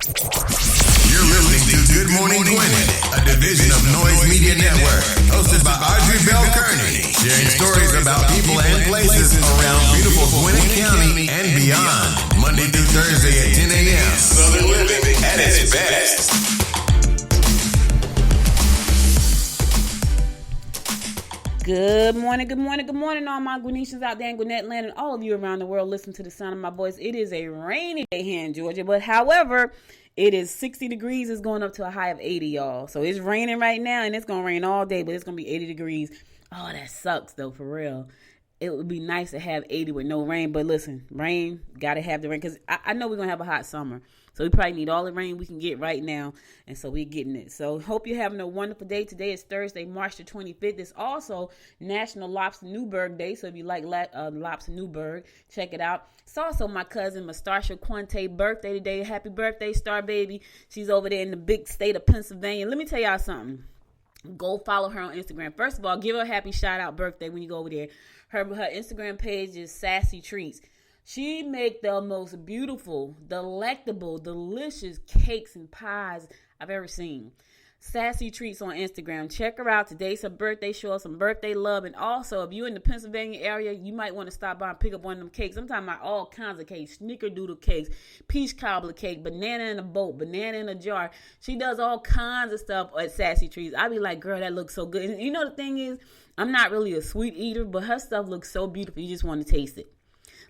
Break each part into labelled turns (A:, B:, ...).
A: You're listening to Good Morning Gwinnett, a division of Noise Media Network, hosted by Audrey Bell Kearney, sharing stories about people and places around beautiful Gwinnett County and beyond. Monday through Thursday at 10 a.m. Southern living at its best.
B: Good morning, all my Gwinnetians out there in Gwinnett land and all of you around the world. Listen to the sound of my voice. It is a rainy day here in Georgia, but however, it is 60 degrees. It's going up to a high of 80, y'all. So it's raining right now, and it's going to rain all day, but it's going to be 80 degrees. Oh, that sucks, though, for real. It would be nice to have 80 with no rain, but listen, rain, got to have the rain, because I know we're going to have a hot summer. So we probably need all the rain we can get right now, and so we're getting it. So hope you're having a wonderful day. Today is Thursday, March the 25th. It's also National Lobster Newburgh Day, so if you like Lobster Newburgh, check it out. It's also my cousin Mastarsha Quante birthday today. Happy birthday, Star Baby. She's over there in the big state of Pennsylvania. Let me tell y'all something. Go follow her on Instagram. First of all, give her a happy shout-out birthday when you go over there. Her Instagram page is Sassy Treats. She make the most beautiful, delectable, delicious cakes and pies I've ever seen. Sassy Treats on Instagram. Check her out. Today's her birthday. Show her some birthday love. And also, if you're in the Pennsylvania area, you might want to stop by and pick up one of them cakes. I'm talking about all kinds of cakes. Snickerdoodle cakes, peach cobbler cake, banana in a boat, banana in a jar. She does all kinds of stuff at Sassy Treats. I be like, girl, that looks so good. And you know the thing is, I'm not really a sweet eater, but her stuff looks so beautiful. You just want to taste it.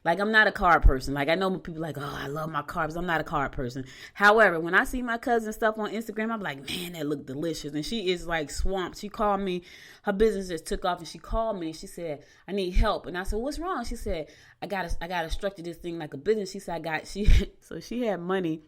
B: Like, I'm not a carb person. Like, I know people like, oh, I love my carbs. I'm not a carb person. However, when I see my cousin stuff on Instagram, I'm like, man, that look delicious. And she is like swamped. She called me. Her business just took off, and she called me, and she said, I need help. And I said, what's wrong? She said, I gotta structure this thing like a business. She said, so she had money.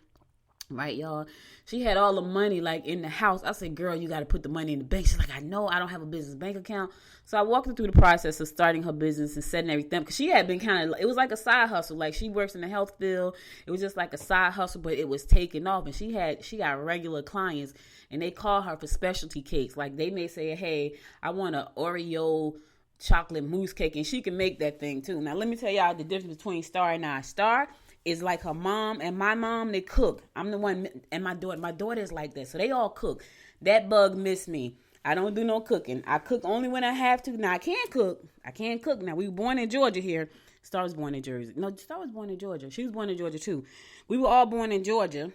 B: Right, y'all. She had all the money like in the house. I said, girl, you got to put the money in the bank. She's like, I know, I don't have a business bank account. So I walked her through the process of starting her business and setting everything. Because she had been it was like a side hustle. Like, she works in the health field. It was just like a side hustle, but it was taking off. And she got regular clients, and they call her for specialty cakes. Like, they may say, hey, I want an Oreo chocolate mousse cake, and she can make that thing too. Now, let me tell y'all the difference between Star and I. Star is like her mom and my mom, they cook. I'm the one, and my daughter is like that. So they all cook. That bug missed me. I don't do no cooking. I cook only when I have to. Now, I can't cook. Now, we were born in Georgia here. Star was born in Jersey. No, Star was born in Georgia. She was born in Georgia too. We were all born in Georgia.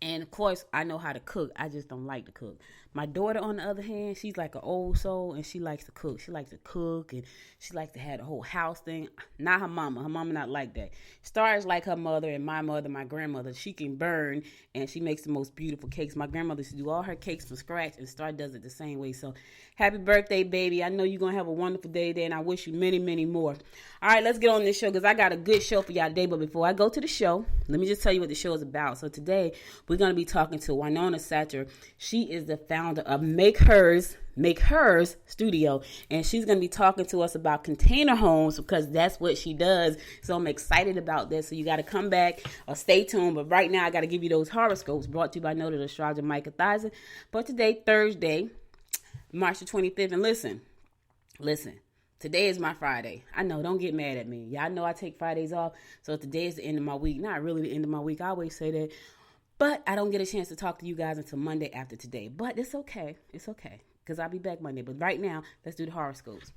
B: And, of course, I know how to cook. I just don't like to cook. My daughter, on the other hand, she's like an old soul, and she likes to cook. She likes to cook, and she likes to have the whole house thing. Not her mama. Her mama not like that. Star is like her mother and my mother, my grandmother. She can burn, and she makes the most beautiful cakes. My grandmother used to do all her cakes from scratch, and Star does it the same way. So, happy birthday, baby. I know you're going to have a wonderful day there, and I wish you many, many more. All right, let's get on this show, because I got a good show for y'all today. But before I go to the show, let me just tell you what the show is about. So, today, we're going to be talking to Winona Satcher. She is the founder of Make Hers Studio, and she's going to be talking to us about container homes, because that's what she does. So I'm excited about this. So you got to come back or stay tuned. But right now, I got to give you those horoscopes brought to you by noted astrologer Micah Thizen. But today, Thursday, March the 25th, and listen. Today is my Friday. I know, don't get mad at me. Y'all know I take Fridays off. So today is the end of my week. Not really the end of my week. I always say that. But I don't get a chance to talk to you guys until Monday after today. But it's okay. It's okay, because I'll be back Monday. But right now, let's do the horoscopes.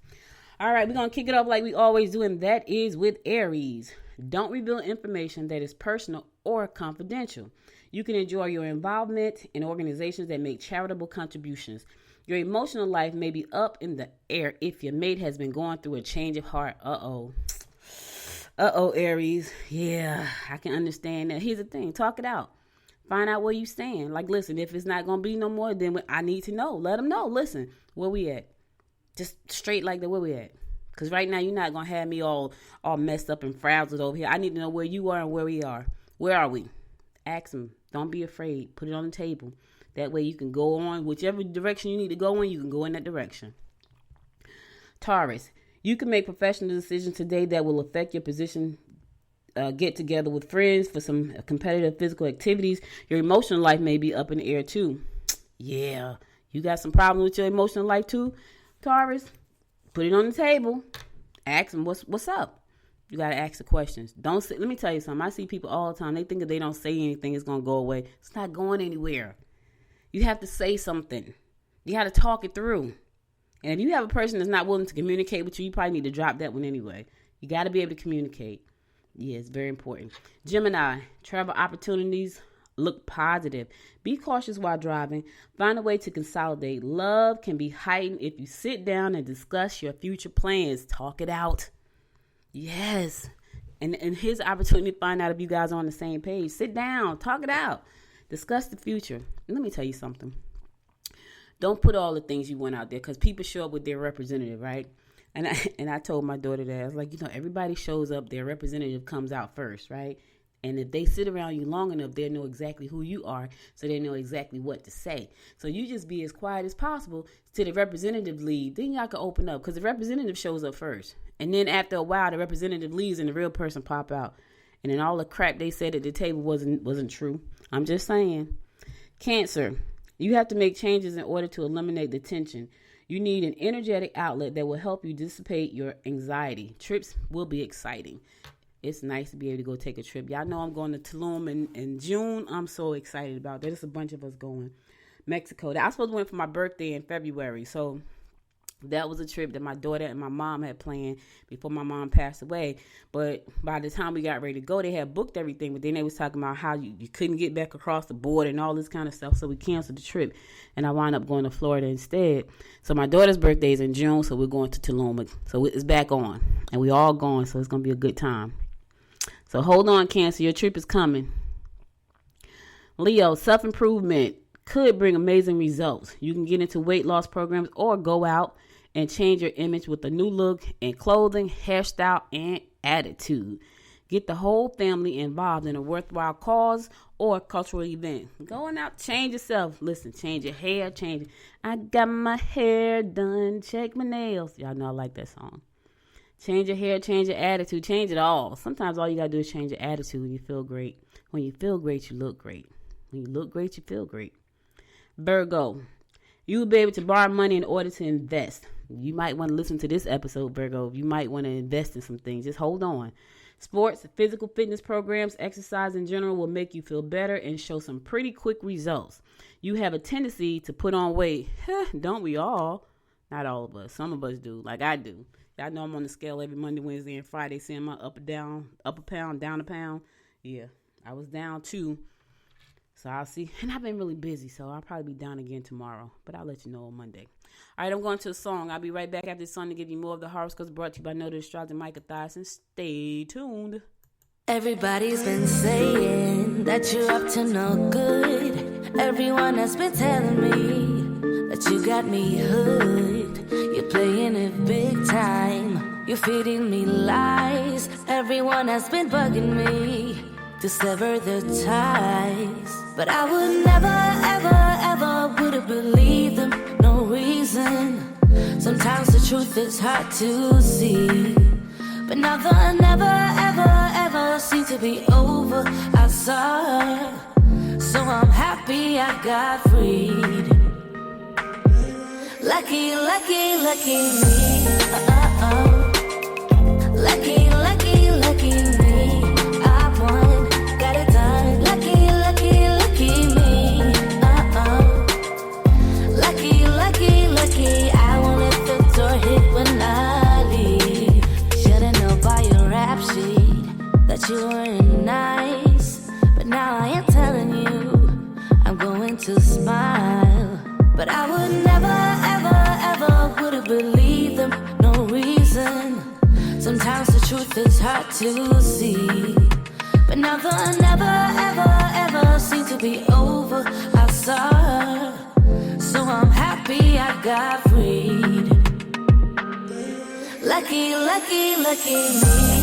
B: All right, we're going to kick it off like we always do, and that is with Aries. Don't reveal information that is personal or confidential. You can enjoy your involvement in organizations that make charitable contributions. Your emotional life may be up in the air if your mate has been going through a change of heart. Uh-oh, Aries. Yeah, I can understand that. Here's the thing. Talk it out. Find out where you stand. Like, listen, if it's not going to be no more, then I need to know. Let them know. Listen, where we at? Just straight like that, where we at? Because right now, you're not going to have me all messed up and frazzled over here. I need to know where you are and where we are. Where are we? Ask them. Don't be afraid. Put it on the table. That way you can go on. Whichever direction you need to go in, you can go in that direction. Taurus, you can make professional decisions today that will affect your position. Get together with friends for some competitive physical activities. Your emotional life may be up in the air too. Yeah, you got some problems with your emotional life too, Taurus? Put it on the table. Ask them what's up. You got to ask the questions. Let me tell you something. I see people all the time. They think if they don't say anything, it's going to go away. It's not going anywhere. You have to say something. You got to talk it through. And if you have a person that's not willing to communicate with you, you probably need to drop that one anyway. You got to be able to communicate. Yeah, it's very important. Gemini, travel opportunities look positive. Be cautious while driving. Find a way to consolidate. Love can be heightened if you sit down and discuss your future plans. Talk it out. Yes. And here's the opportunity to find out if you guys are on the same page. Sit down. Talk it out. Discuss the future. And let me tell you something. Don't put all the things you want out there because people show up with their representative, right? And I told my daughter that. I was like, everybody shows up. Their representative comes out first, right? And if they sit around you long enough, they'll know exactly who you are, so they know exactly what to say. So you just be as quiet as possible till the representative leave. Then y'all can open up because the representative shows up first. And then after a while, the representative leaves and the real person pop out. And then all the crap they said at the table wasn't true. I'm just saying. Cancer. You have to make changes in order to eliminate the tension. You need an energetic outlet that will help you dissipate your anxiety. Trips will be exciting. It's nice to be able to go take a trip. Y'all know I'm going to Tulum in June. I'm so excited about that. There's a bunch of us going. Mexico. I was supposed to went for my birthday in February. So that was a trip that my daughter and my mom had planned before my mom passed away. But by the time we got ready to go, they had booked everything. But then they was talking about how you couldn't get back across the border and all this kind of stuff. So we canceled the trip. And I wound up going to Florida instead. So my daughter's birthday is in June. So we're going to Tulum. So it's back on. And we all going. So it's going to be a good time. So hold on, Cancer. Your trip is coming. Leo, self-improvement could bring amazing results. You can get into weight loss programs or go out and change your image with a new look in clothing, hairstyle, and attitude. Get the whole family involved in a worthwhile cause or cultural event. Going out, change yourself. Listen, change your hair, change it. I got my hair done, check my nails. Y'all know I like that song. Change your hair, change your attitude, change it all. Sometimes all you got to do is change your attitude and you feel great. When you feel great, you look great. When you look great, you feel great. Virgo, you will be able to borrow money in order to invest. You might want to listen to this episode, Virgo. You might want to invest in some things. Just hold on. Sports, physical fitness programs, exercise in general will make you feel better and show some pretty quick results. You have a tendency to put on weight. Don't we all? Not all of us. Some of us do, like I do. Y'all know I'm on the scale every Monday, Wednesday, and Friday, seeing my up a pound, down a pound. Yeah, I was down 2. So I'll see. And I've been really busy, so I'll probably be down again tomorrow. But I'll let you know on Monday. All right, I'm going to a song. I'll be right back after this song to give you more of the horoscopes brought to you by Noda Estrada and Micah Thyssen. Stay tuned.
C: Everybody's been saying that you're up to no good. Everyone has been telling me that you got me hooked. You're playing it big time. You're feeding me lies. Everyone has been bugging me to sever the ties. But I would never, ever, ever would have believed them. No reason. Sometimes the truth is hard to see. But now the never, ever, ever seemed to be over. I saw her. So I'm happy I got freed. Lucky, lucky, lucky me. Lucky, lucky, lucky me. I won, got it done. Lucky, lucky, lucky me. Lucky, lucky, lucky. I won't let the door hit when I leave. Should've known by your rap sheet that you weren't nice. But now I am telling you, I'm going to smile. But I would never, ever, ever would have believed them. No reason. Sometimes the truth is hard to see. But now the never, ever, ever seemed to be over. I saw her. So I'm happy I got freed. Lucky, lucky, lucky me.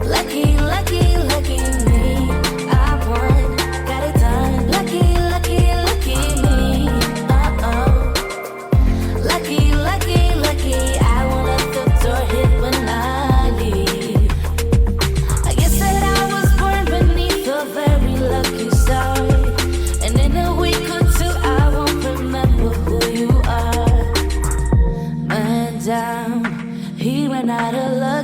C: Lucky, lucky, lucky me. I won, got it done. Lucky, lucky, lucky me. Lucky, lucky, lucky. I won't let the door hit when I leave. I guess that I was born beneath a very lucky star. And in a week or 2 I won't remember who you are. Man down, he ran out of love.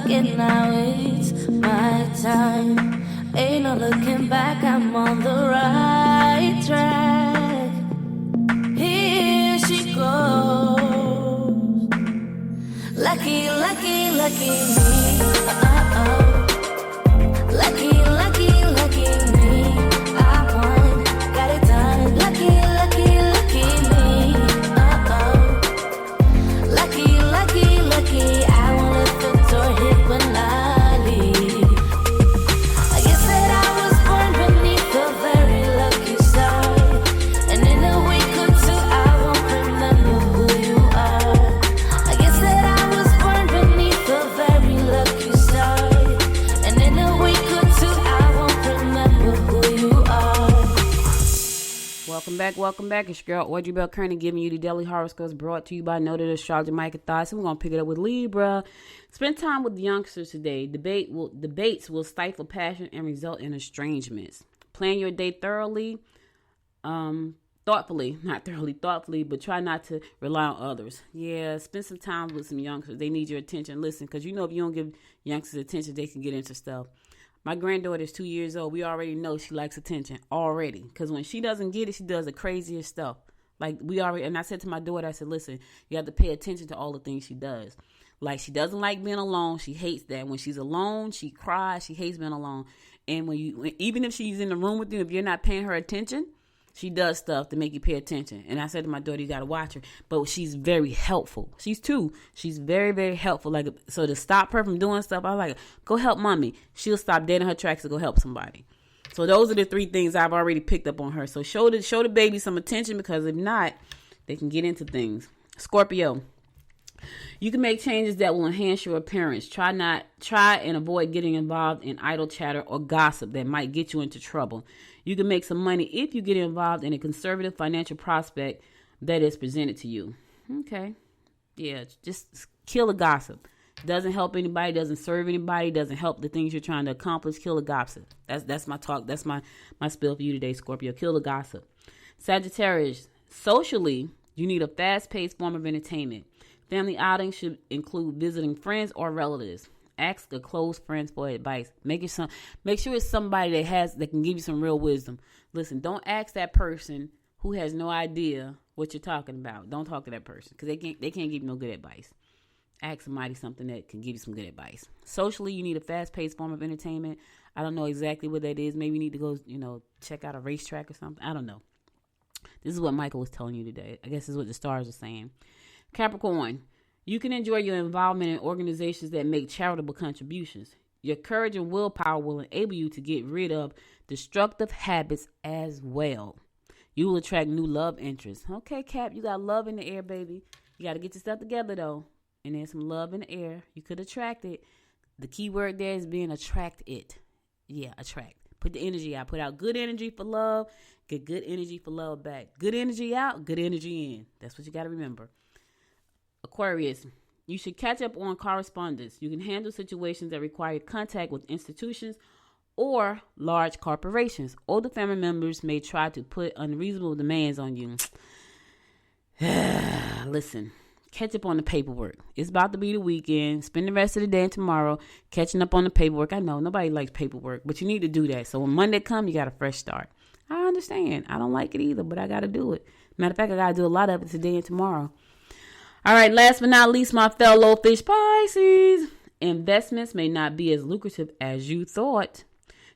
C: looking back, I'm on the right track. Here she goes. Lucky, lucky, lucky me. Lucky, lucky, lucky me. I won, got it done. Lucky, lucky, lucky me. Lucky, lucky, lucky. I won't let the door hit when I leave. I guess that I was born beneath a very lucky star. And in a week or two, I won't remember who you are. I guess that I was born beneath a very lucky star. And in a week or two, I won't remember who you are.
B: Welcome back. It's your girl, Audrey Bell Kearney, giving you the daily horoscopes brought to you by noted astrologer Micah Thoughts. And we're going to pick it up with Libra. Spend time with the youngsters today. Debates will stifle passion and result in estrangements. Plan your day thoroughly, thoughtfully, but try not to rely on others. Yeah, spend some time with some youngsters. They need your attention. Listen, because if you don't give youngsters attention, they can get into stuff. My granddaughter is 2 years old. We already know she likes attention already. Because when she doesn't get it, she does the craziest stuff. And I said to my daughter, I said, listen, you have to pay attention to all the things she does. Like, she doesn't like being alone. She hates that. When she's alone, she cries. She hates being alone. And even if she's in the room with you, if you're not paying her attention, she does stuff to make you pay attention. And I said to my daughter, you got to watch her. But she's very helpful. She's 2. She's very, very helpful. So to stop her from doing stuff, I was like, go help mommy. She'll stop dead in her tracks to go help somebody. So those are the 3 things I've already picked up on her. So show the baby some attention, because if not, they can get into things. Scorpio. You can make changes that will enhance your appearance. Try and avoid getting involved in idle chatter or gossip that might get you into trouble. You can make some money if you get involved in a conservative financial prospect that is presented to you. Okay. Yeah, just kill the gossip. Doesn't help anybody, doesn't serve anybody, doesn't help the things you're trying to accomplish. Kill the gossip. That's my talk. That's my spiel for you today, Scorpio. Kill the gossip. Sagittarius. Socially, you need a fast-paced form of entertainment. Family outings should include visiting friends or relatives. Ask a close friend for advice. Make sure it's somebody that can give you some real wisdom. Listen, don't ask that person who has no idea what you're talking about. Don't talk to that person, because they can't give you no good advice. Ask somebody something that can give you some good advice. Socially, you need a fast-paced form of entertainment. I don't know exactly what that is. Maybe you need to go, check out a racetrack or something. I don't know. This is what Michael was telling you today. I guess this is what the stars are saying. Capricorn, you can enjoy your involvement in organizations that make charitable contributions. Your courage and willpower will enable you to get rid of destructive habits as well. You will attract new love interests. Okay, Cap, you got love in the air, baby. You got to get your stuff together, though. And there's some love in the air. You could attract it. The key word there is being attracted. Yeah, attract. Put the energy out. Put out good energy for love. Get good energy for love back. Good energy out, good energy in. That's what you got to remember. Aquarius, you should catch up on correspondence. You can handle situations that require contact with institutions or large corporations. Older family members may try to put unreasonable demands on you. Listen, catch up on the paperwork. It's about to be the weekend. Spend the rest of the day and tomorrow catching up on the paperwork. I know nobody likes paperwork, but you need to do that. So when Monday comes, you got a fresh start. I understand. I don't like it either, but I got to do it. Matter of fact, I got to do a lot of it today and tomorrow. All right, last but not least, my fellow fish Pisces. Investments may not be as lucrative as you thought.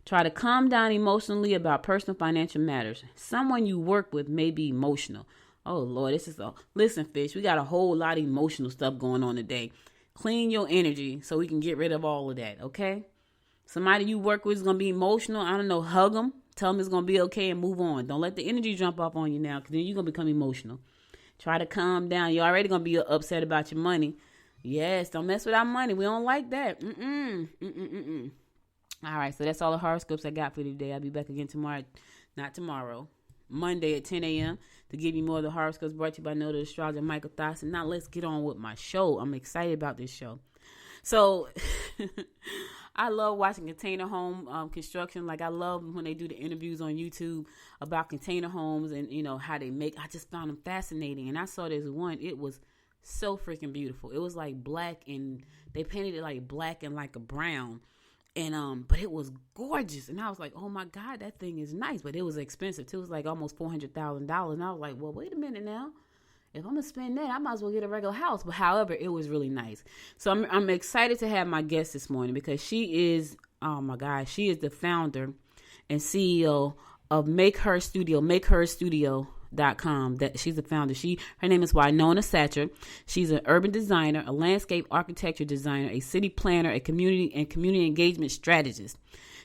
B: Try to calm down emotionally about personal financial matters. Someone you work with may be emotional. Oh, Lord, listen, fish, we got a whole lot of emotional stuff going on today. Clean your energy so we can get rid of all of that, okay? Somebody you work with is going to be emotional. I don't know, hug them. Tell them it's going to be okay and move on. Don't let the energy jump off on you now, because then you're going to become emotional. Try to calm down. You're already going to be upset about your money. Yes, don't mess with our money. We don't like that. All right, so that's all the horoscopes I got for today. I'll be back again tomorrow. Not tomorrow. Monday at 10 a.m. to give you more of the horoscopes brought to you by noted astrologer Michael Thoughts. And now let's get on with my show. I'm excited about this show. So I love watching container home construction. Like, I love when they do the interviews on YouTube about container homes and, how they make. I just found them fascinating. And I saw this one. It was so freaking beautiful. It was like black, and they painted it like black and like a brown. And but it was gorgeous, and I was like, oh my God, that thing is nice, but it was expensive too. It was like almost $400,000, and I was like, well, wait a minute now. If I'm gonna spend that, I might as well get a regular house. But however, it was really nice. So I'm excited to have my guest this morning because she is, oh my God, she is the founder and CEO of Make Her Studio, MakeHerStudio.com. That she's the founder. Her name is Wynonna Satcher. She's an urban designer, a landscape architecture designer, a city planner, a community engagement strategist.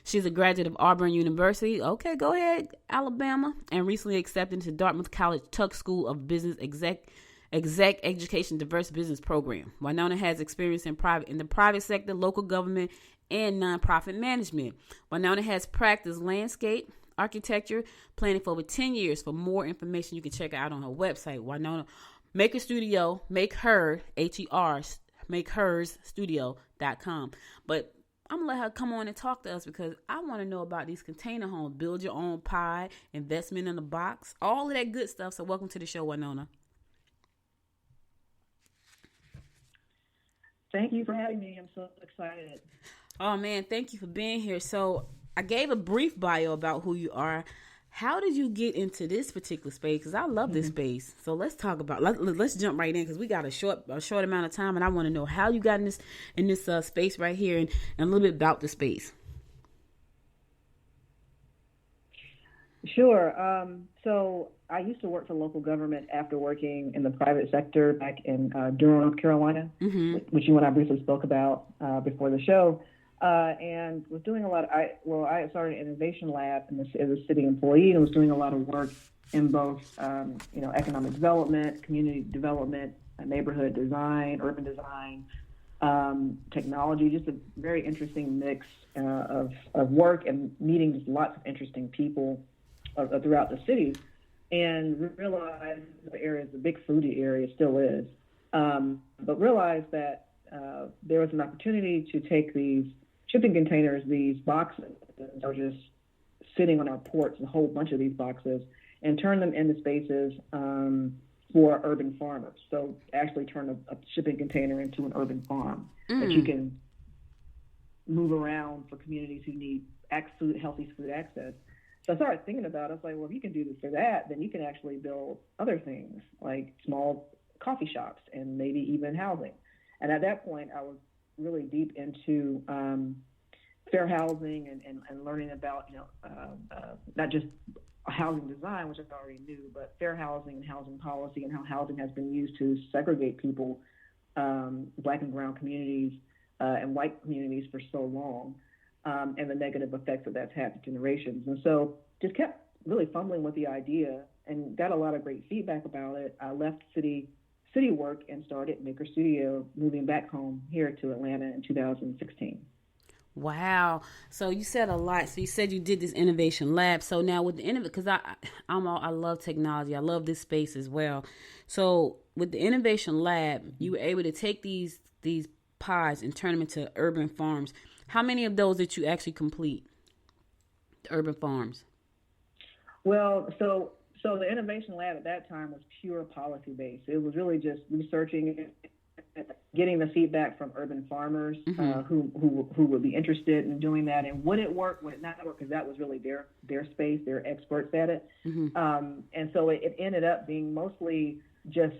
B: She's a graduate of Auburn University. Okay, go ahead, Alabama. And recently accepted into Dartmouth College Tuck School of Business Exec Education Diverse Business Program. Wynonna has experience in the private sector, local government, and nonprofit management. Wynonna has practiced landscape architecture planning for over 10 years. For more information, you can check her out on her website, Wynonna. Make Her Studio, Make Her, H-E-R, MakeHerStudio.com. But I'm going to let her come on and talk to us because I want to know about these container homes, build your own pie, investment in a box, all of that good stuff. So welcome to the show, Wynonna.
D: Thank you for having me. I'm so excited.
B: Oh, man, thank you for being here. So I gave a brief bio about who you are. How did you get into this particular space? Because I love this space. So let's talk about. Let's jump right in because we got a short amount of time, and I want to know how you got in this space right here, and a little bit about the space.
D: Sure. So I used to work for local government after working in the private sector back in Durham, North Carolina, which you and I briefly spoke about before the show. And was doing a lot of, I started an innovation lab as a city employee and was doing a lot of work in both, economic development, community development, neighborhood design, urban design, technology, just a very interesting mix of work and meeting just lots of interesting people throughout the city, and realized the area is a big foodie area, still is, but realized that there was an opportunity to take these shipping containers, these boxes that are just sitting on our ports, a whole bunch of these boxes, and turn them into spaces for urban farmers. So actually turn a shipping container into an urban farm that you can move around for communities who need healthy food access. So I started thinking about it. I was like, well, if you can do this for that, then you can actually build other things like small coffee shops and maybe even housing. And at that point, I was really deep into fair housing and learning about, not just housing design, which I already knew, but fair housing and housing policy and how housing has been used to segregate people, Black and brown communities and white communities for so long, and the negative effects that that's had to generations. And so just kept really fumbling with the idea and got a lot of great feedback about it. I left city work and started Make Her Studio, moving back home here to Atlanta in 2016.
B: Wow. So you said a lot. So you said you did this innovation lab. So now with the because I love technology. I love this space as well. So with the innovation lab, you were able to take these pods and turn them into urban farms. How many of those did you actually complete? The urban farms.
D: Well, so the innovation lab at that time was pure policy based. It was really just researching, getting the feedback from urban farmers who would be interested in doing that, and would it work, would it not work, because that was really their space, they're experts at it. And so it ended up being mostly just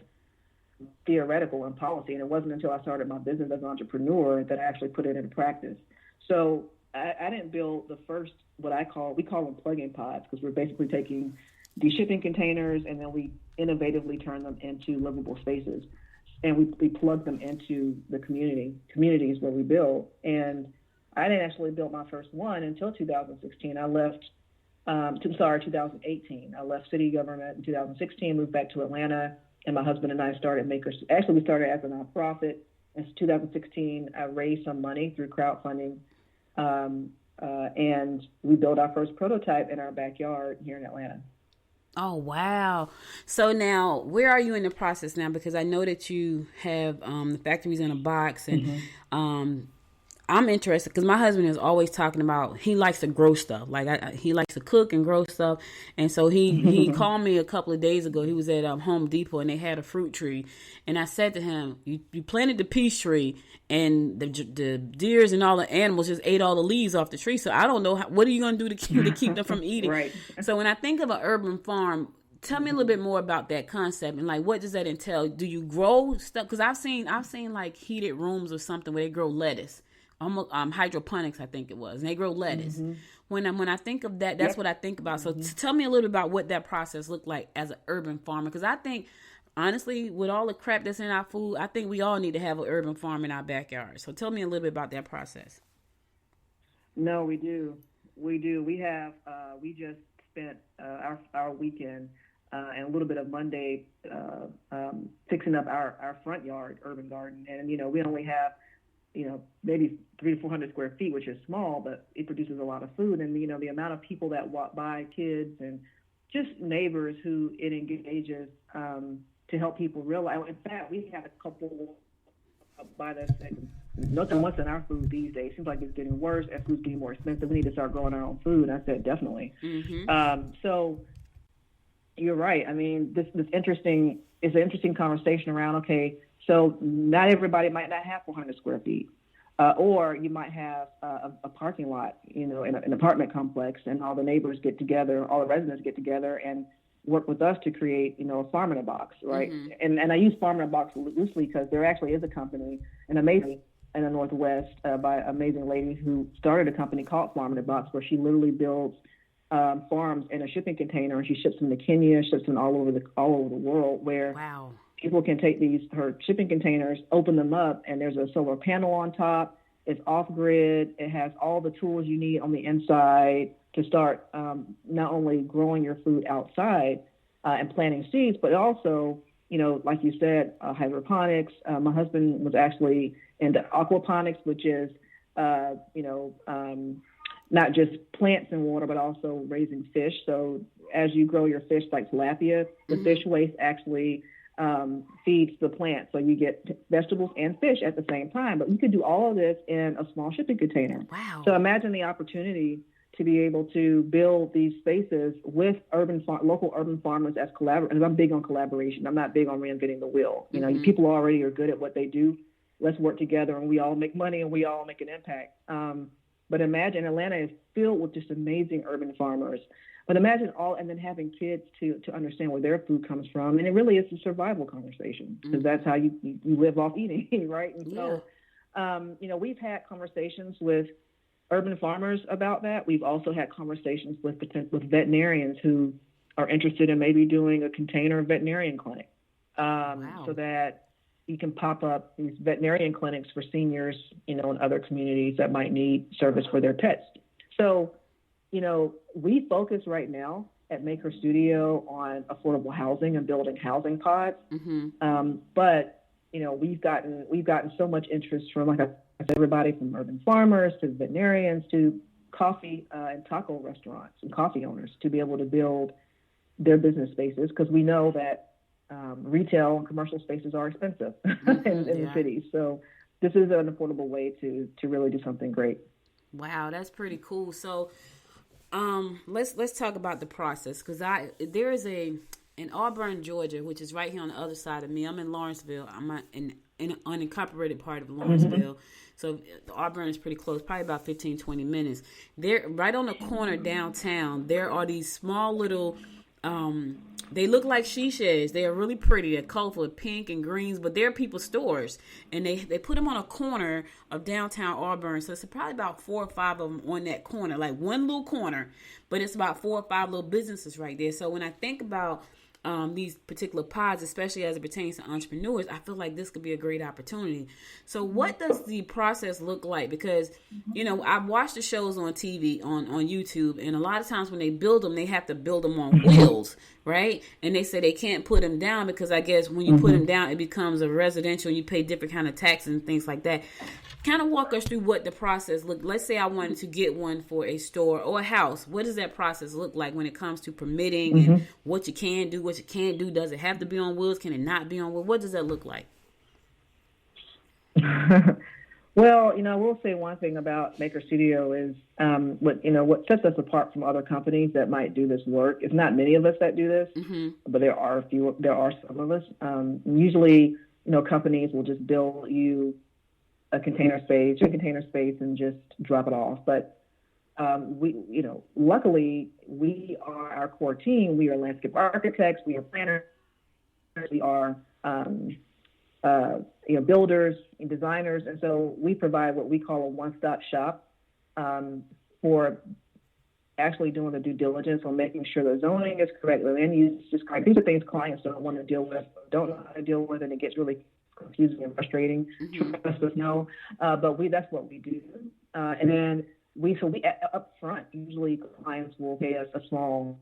D: theoretical and policy, and it wasn't until I started my business as an entrepreneur that I actually put it into practice. So I didn't build the first, we call them plug-in pods, because we're basically taking these shipping containers and then we innovatively turn them into livable spaces. And we plug them into the communities where we build. And I didn't actually build my first one until 2016. 2018. I left city government in 2016, moved back to Atlanta, and my husband and I started Make Her. Actually, we started as a nonprofit. In 2016, I raised some money through crowdfunding, and we built our first prototype in our backyard here in Atlanta.
B: Oh, wow. So now, where are you in the process now? Because I know that you have the factories in a box, and I'm interested because my husband is always talking about he likes to grow stuff. Like he likes to cook and grow stuff. And so he called me a couple of days ago. He was at Home Depot and they had a fruit tree. And I said to him, you planted the peach tree and the deers and all the animals just ate all the leaves off the tree. So I don't know what are you going to do to keep them from eating?
D: Right.
B: So when I think of an urban farm, tell me a little bit more about that concept and like what does that entail? Do you grow stuff? Because I've seen like heated rooms or something where they grow lettuce. Almost hydroponics, I think it was, and they grow lettuce. Mm-hmm. When I think of that, that's what I think about. So tell me a little bit about what that process looked like as an urban farmer, because I think honestly, with all the crap that's in our food, I think we all need to have an urban farm in our backyard. So tell me a little bit about that process.
D: No, we do. We have. We just spent our weekend and a little bit of Monday fixing up our front yard urban garden, and we only have maybe 300 to 400 square feet, which is small, but it produces a lot of food. And, the amount of people that walk by, kids and just neighbors who it engages to help people realize. In fact, we had a couple by that saying, nothing wants in our food these days. Seems like it's getting worse and food's getting more expensive. We need to start growing our own food. And I said, definitely. Mm-hmm. So you're right. I mean, this is an interesting conversation around, okay, so not everybody might not have 400 square feet, or you might have a parking lot, in an apartment complex, and all the neighbors get together, all the residents get together and work with us to create, a farm in a box, right? Mm-hmm. And I use farm in a box loosely because there actually is a company, an amazing in the Northwest by an amazing lady who started a company called Farm in a Box, where she literally builds farms in a shipping container, and she ships them to Kenya, ships them all over the world, where
B: wow.
D: People can take her shipping containers, open them up, and there's a solar panel on top. It's off-grid. It has all the tools you need on the inside to start not only growing your food outside and planting seeds, but also, like you said, hydroponics. My husband was actually into aquaponics, which is, not just plants and water, but also raising fish. So as you grow your fish, like tilapia, the fish waste actually feeds the plant. So you get vegetables and fish at the same time. But you could do all of this in a small shipping container.
B: Wow.
D: So imagine the opportunity to be able to build these spaces with local urban farmers as collaborators. I'm big on collaboration. I'm not big on reinventing the wheel. People already are good at what they do. Let's work together and we all make money and we all make an impact. But imagine Atlanta is filled with just amazing urban farmers. But imagine and then having kids to understand where their food comes from. And it really is a survival conversation, because that's how you live off eating, right? And so, we've had conversations with urban farmers about that. We've also had conversations with veterinarians who are interested in maybe doing a container veterinarian clinic, so that you can pop up these veterinarian clinics for seniors, in other communities that might need service for their pets. So, we focus right now at Maker Studio on affordable housing and building housing pods. Mm-hmm. But we've gotten so much interest from, like I said, everybody from urban farmers to veterinarians to coffee and taco restaurants and coffee owners to be able to build their business spaces, because we know that retail and commercial spaces are expensive in the cities. So this is an affordable way to really do something great.
B: Wow, that's pretty cool. So let's talk about the process, because there is in Auburn, Georgia, which is right here on the other side of me. I'm in Lawrenceville. I'm in an unincorporated part of Lawrenceville. Mm-hmm. So Auburn is pretty close, probably about 15, 20 minutes. There, right on the corner downtown, there are these small little, they look like she sheds. They are really pretty. They're colorful, pink and greens, but they're people's stores. And they put them on a corner of downtown Auburn. So it's probably about 4 or 5 of them on that corner, like one little corner. But it's about 4 or 5 little businesses right there. So when I think about these particular pods, especially as it pertains to entrepreneurs, I feel like this could be a great opportunity. So what does the process look like? Because, I've watched the shows on TV, on YouTube, and a lot of times when they build them, they have to build them on wheels, right? And they say they can't put them down because I guess when you put them down, it becomes a residential and you pay different kind of taxes and things like that. Kind of walk us through what the process look. Let's say I wanted to get one for a store or a house. What does that process look like when it comes to permitting and what you can do, what you can't do? Does it have to be on wheels? Can it not be on wheels? What does that look like?
D: Well, I will say one thing about Maker Studio is what sets us apart from other companies that might do this work. It's not many of us that do this, but there are some of us. Usually, companies will just bill you a container space, and just drop it off. But luckily, we are our core team. We are landscape architects. We are planners. We are builders and designers, and so we provide what we call a one-stop shop for actually doing the due diligence on making sure the zoning is correct, the land use is correct. These are things clients don't want to deal with, don't know how to deal with, and it gets really confusing and frustrating. Trust us, no, but that's what we do. And then we up front, usually clients will pay us a small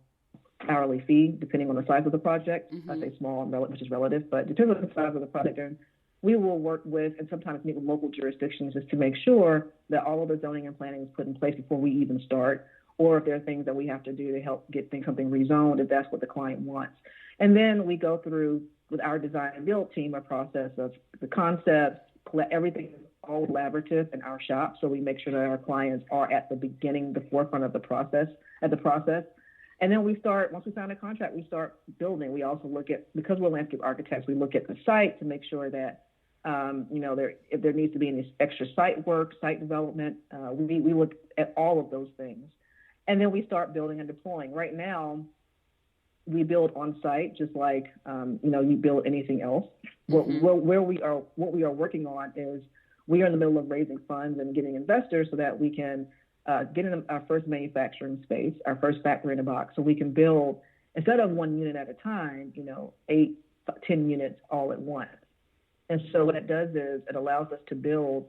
D: hourly fee, depending on the size of the project. I say small, which is relative, but depending on the size of the project. And we will work with and sometimes meet with local jurisdictions just to make sure that all of the zoning and planning is put in place before we even start, or if there are things that we have to do to help get something rezoned, if that's what the client wants. And then we go through, with our design and build team, a process of the concepts, everything is all collaborative in our shop, so we make sure that our clients are at the beginning, the forefront of the process. And then once we sign a contract, we start building. We also look at, because we're landscape architects, we look at the site to make sure that, if there needs to be any extra site work, site development, we look at all of those things. And then we start building and deploying. Right now, we build on site, just like, you build anything else. What we are working on is we are in the middle of raising funds and getting investors so that we can get in our first manufacturing space, our first factory in a box, so we can build, instead of one unit at a time, 8, 10 units all at once. And so what it does is it allows us to build,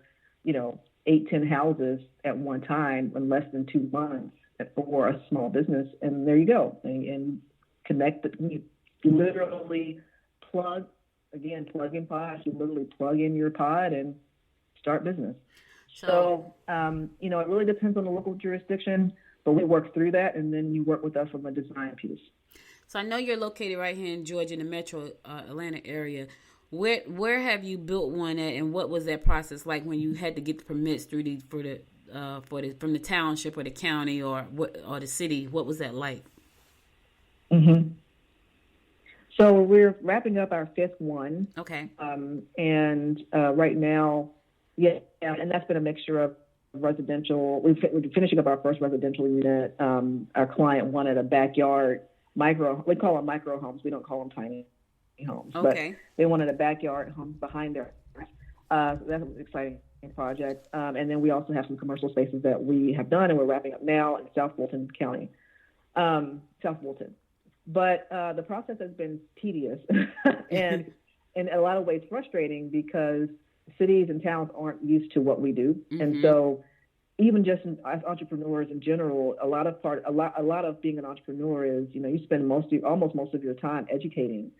D: 8, 10 houses at one time in less than 2 months for a small business. And there you go. And connect, you literally plug in pods. You literally plug in your pod and start business. So, it really depends on the local jurisdiction, but we work through that, and then you work with us on the design piece. So
B: I know you're located right here in Georgia, in the metro Atlanta area. Where have you built one at, and what was that process like when you had to get the permits from the township or the county or the city? What was that like?
D: So we're wrapping up our 5th one.
B: Okay.
D: And right now, and that's been a mixture of residential. We're finishing up our first residential unit. Our client wanted a backyard we call them micro homes. We don't call them tiny homes.
B: Okay.
D: But they wanted a backyard home behind their house. So that's an exciting project. And then we also have some commercial spaces that we have done, and we're wrapping up now in South Fulton County. But the process has been tedious and in a lot of ways frustrating, because cities and towns aren't used to what we do. And so even just as entrepreneurs in general, a lot of being an entrepreneur is, you spend almost most of your time educating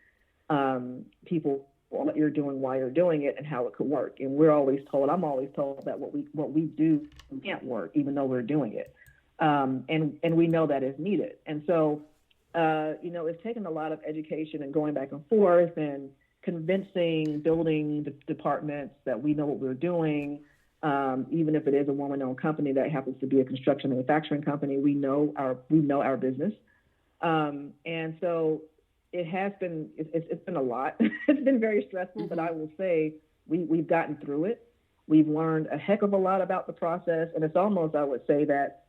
D: people on what you're doing, why you're doing it, and how it could work. And I'm always told that what we do can't work, even though we're doing it. And we know that is needed. And so, it's taken a lot of education and going back and forth and convincing building departments that we know what we're doing. Even if it is a woman-owned company that happens to be a construction manufacturing company, we know our business. And so it's been a lot. It's been very stressful, but I will say we've gotten through it. We've learned a heck of a lot about the process, and it's almost, I would say that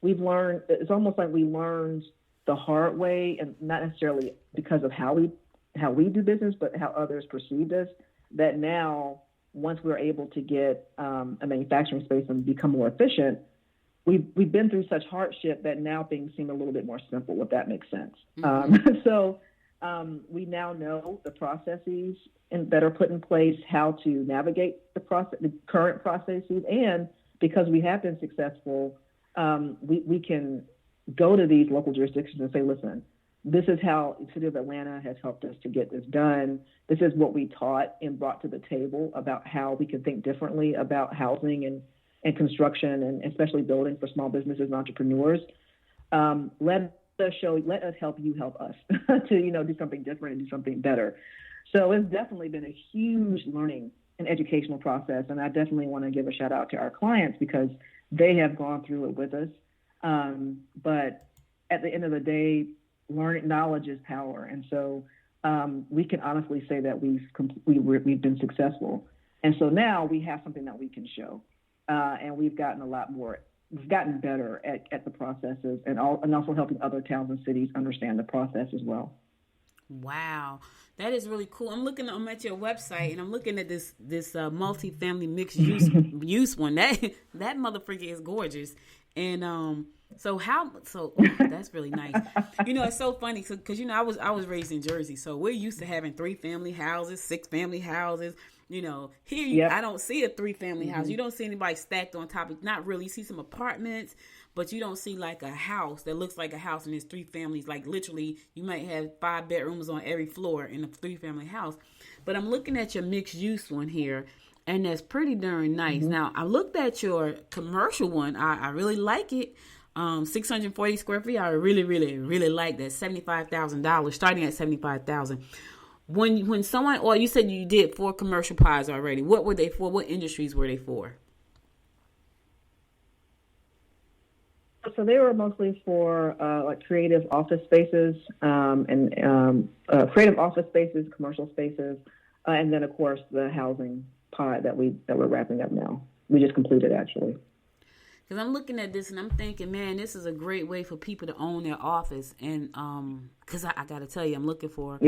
D: it's almost like we learned the hard way, and not necessarily because of how we do business, but how others perceived us, that now, once we're able to get a manufacturing space and become more efficient, we've been through such hardship that now things seem a little bit more simple, if that makes sense. So we now know the processes that are put in place, how to navigate the current processes, and because we have been successful, we can go to these local jurisdictions and say, listen, this is how the city of Atlanta has helped us to get this done. This is what we taught and brought to the table about how we can think differently about housing and construction, and especially building for small businesses and entrepreneurs. Let us help you help us to, do something different and do something better. So it's definitely been a huge learning an educational process. And I definitely want to give a shout out to our clients because they have gone through it with us. But at the end of the day, knowledge is power. And so we can honestly say that we've been successful. And so now we have something that we can show. And we've gotten we've gotten better at the processes and also helping other towns and cities understand the process as well.
B: Wow, that is really cool. I'm at your website and I'm looking at this multi-family mixed use one. That motherfucker is gorgeous. And so that's really nice. It's so funny because I was raised in Jersey, so we're used to having 3-family houses, 6-family houses. Here I don't see a 3-family house. You don't see anybody stacked on top of. Not really. You see some apartments, but you don't see like a house that looks like a house and there's 3 families. Like literally, you might have 5 bedrooms on every floor in a 3-family house. But I'm looking at your mixed use one here, and that's pretty darn nice. Mm-hmm. Now I looked at your commercial one. I really like it. 640 square feet. I really, really, really like that. $75,000, starting at $75,000. When someone, or you said you did 4 commercial pods already. What were they for? What industries were they for?
D: So they were mostly for like creative office spaces creative office spaces, commercial spaces, and then of course the housing pod that we're wrapping up now. We just completed actually.
B: Because I'm looking at this and I'm thinking, man, this is a great way for people to own their office. And because I got to tell you, I'm looking for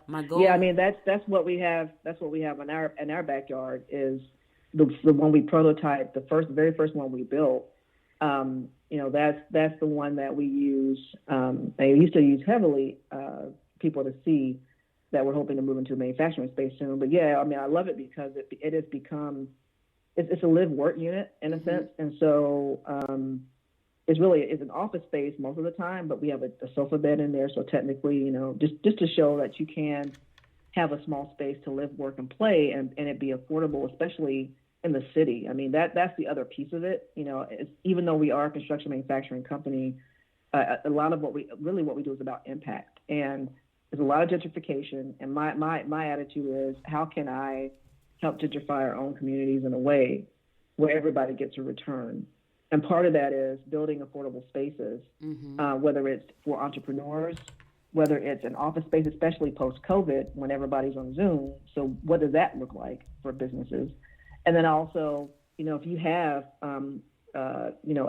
B: my goal. Yeah, I mean that's what we have. That's what we have in our backyard is the one we prototyped, the very first one we built. That's the one that we use. I used to use heavily people to see that we're hoping to move into a manufacturing space soon. But yeah, I mean I love it because it has become. It's a live work unit in a sense. And so it's an office space most of the time, but we have a sofa bed in there. So technically, just to show that you can have a small space to live, work, and play and it be affordable, especially in the city. I mean, that's the other piece of it. Even though we are a construction manufacturing company, a lot of what we do is about impact. And there's a lot of gentrification. And my attitude is, how can I help gentrify our own communities in a way where everybody gets a return? And part of that is building affordable spaces, whether it's for entrepreneurs, whether it's an office space, especially post-COVID when everybody's on Zoom. So what does that look like for businesses? And then also, if you have,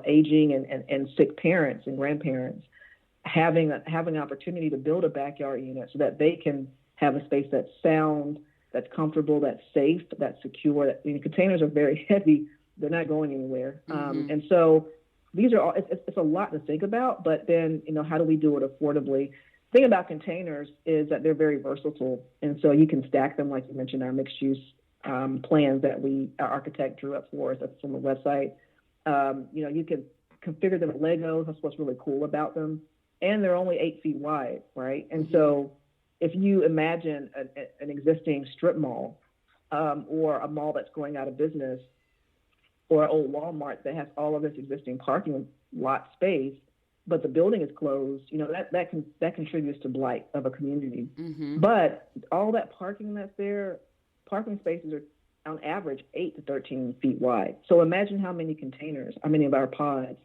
B: aging and sick parents and grandparents, having an opportunity to build a backyard unit so that they can have a space that's sound, that's comfortable, that's safe, that's secure. Containers are very heavy. They're not going anywhere. And so these are all, it's a lot to think about, but then, how do we do it affordably? The thing about containers is that they're very versatile. And so you can stack them, like you mentioned, our mixed use plans that our architect drew up for us. That's from the website. You can configure them with Legos. That's what's really cool about them. And they're only 8 feet wide, right? And so if you imagine an existing strip mall or a mall that's going out of business or an old Walmart that has all of this existing parking lot space, but the building is closed, that contributes to blight of a community. But all that parking that's there, parking spaces are on average 8 to 13 feet wide. So imagine how many of our pods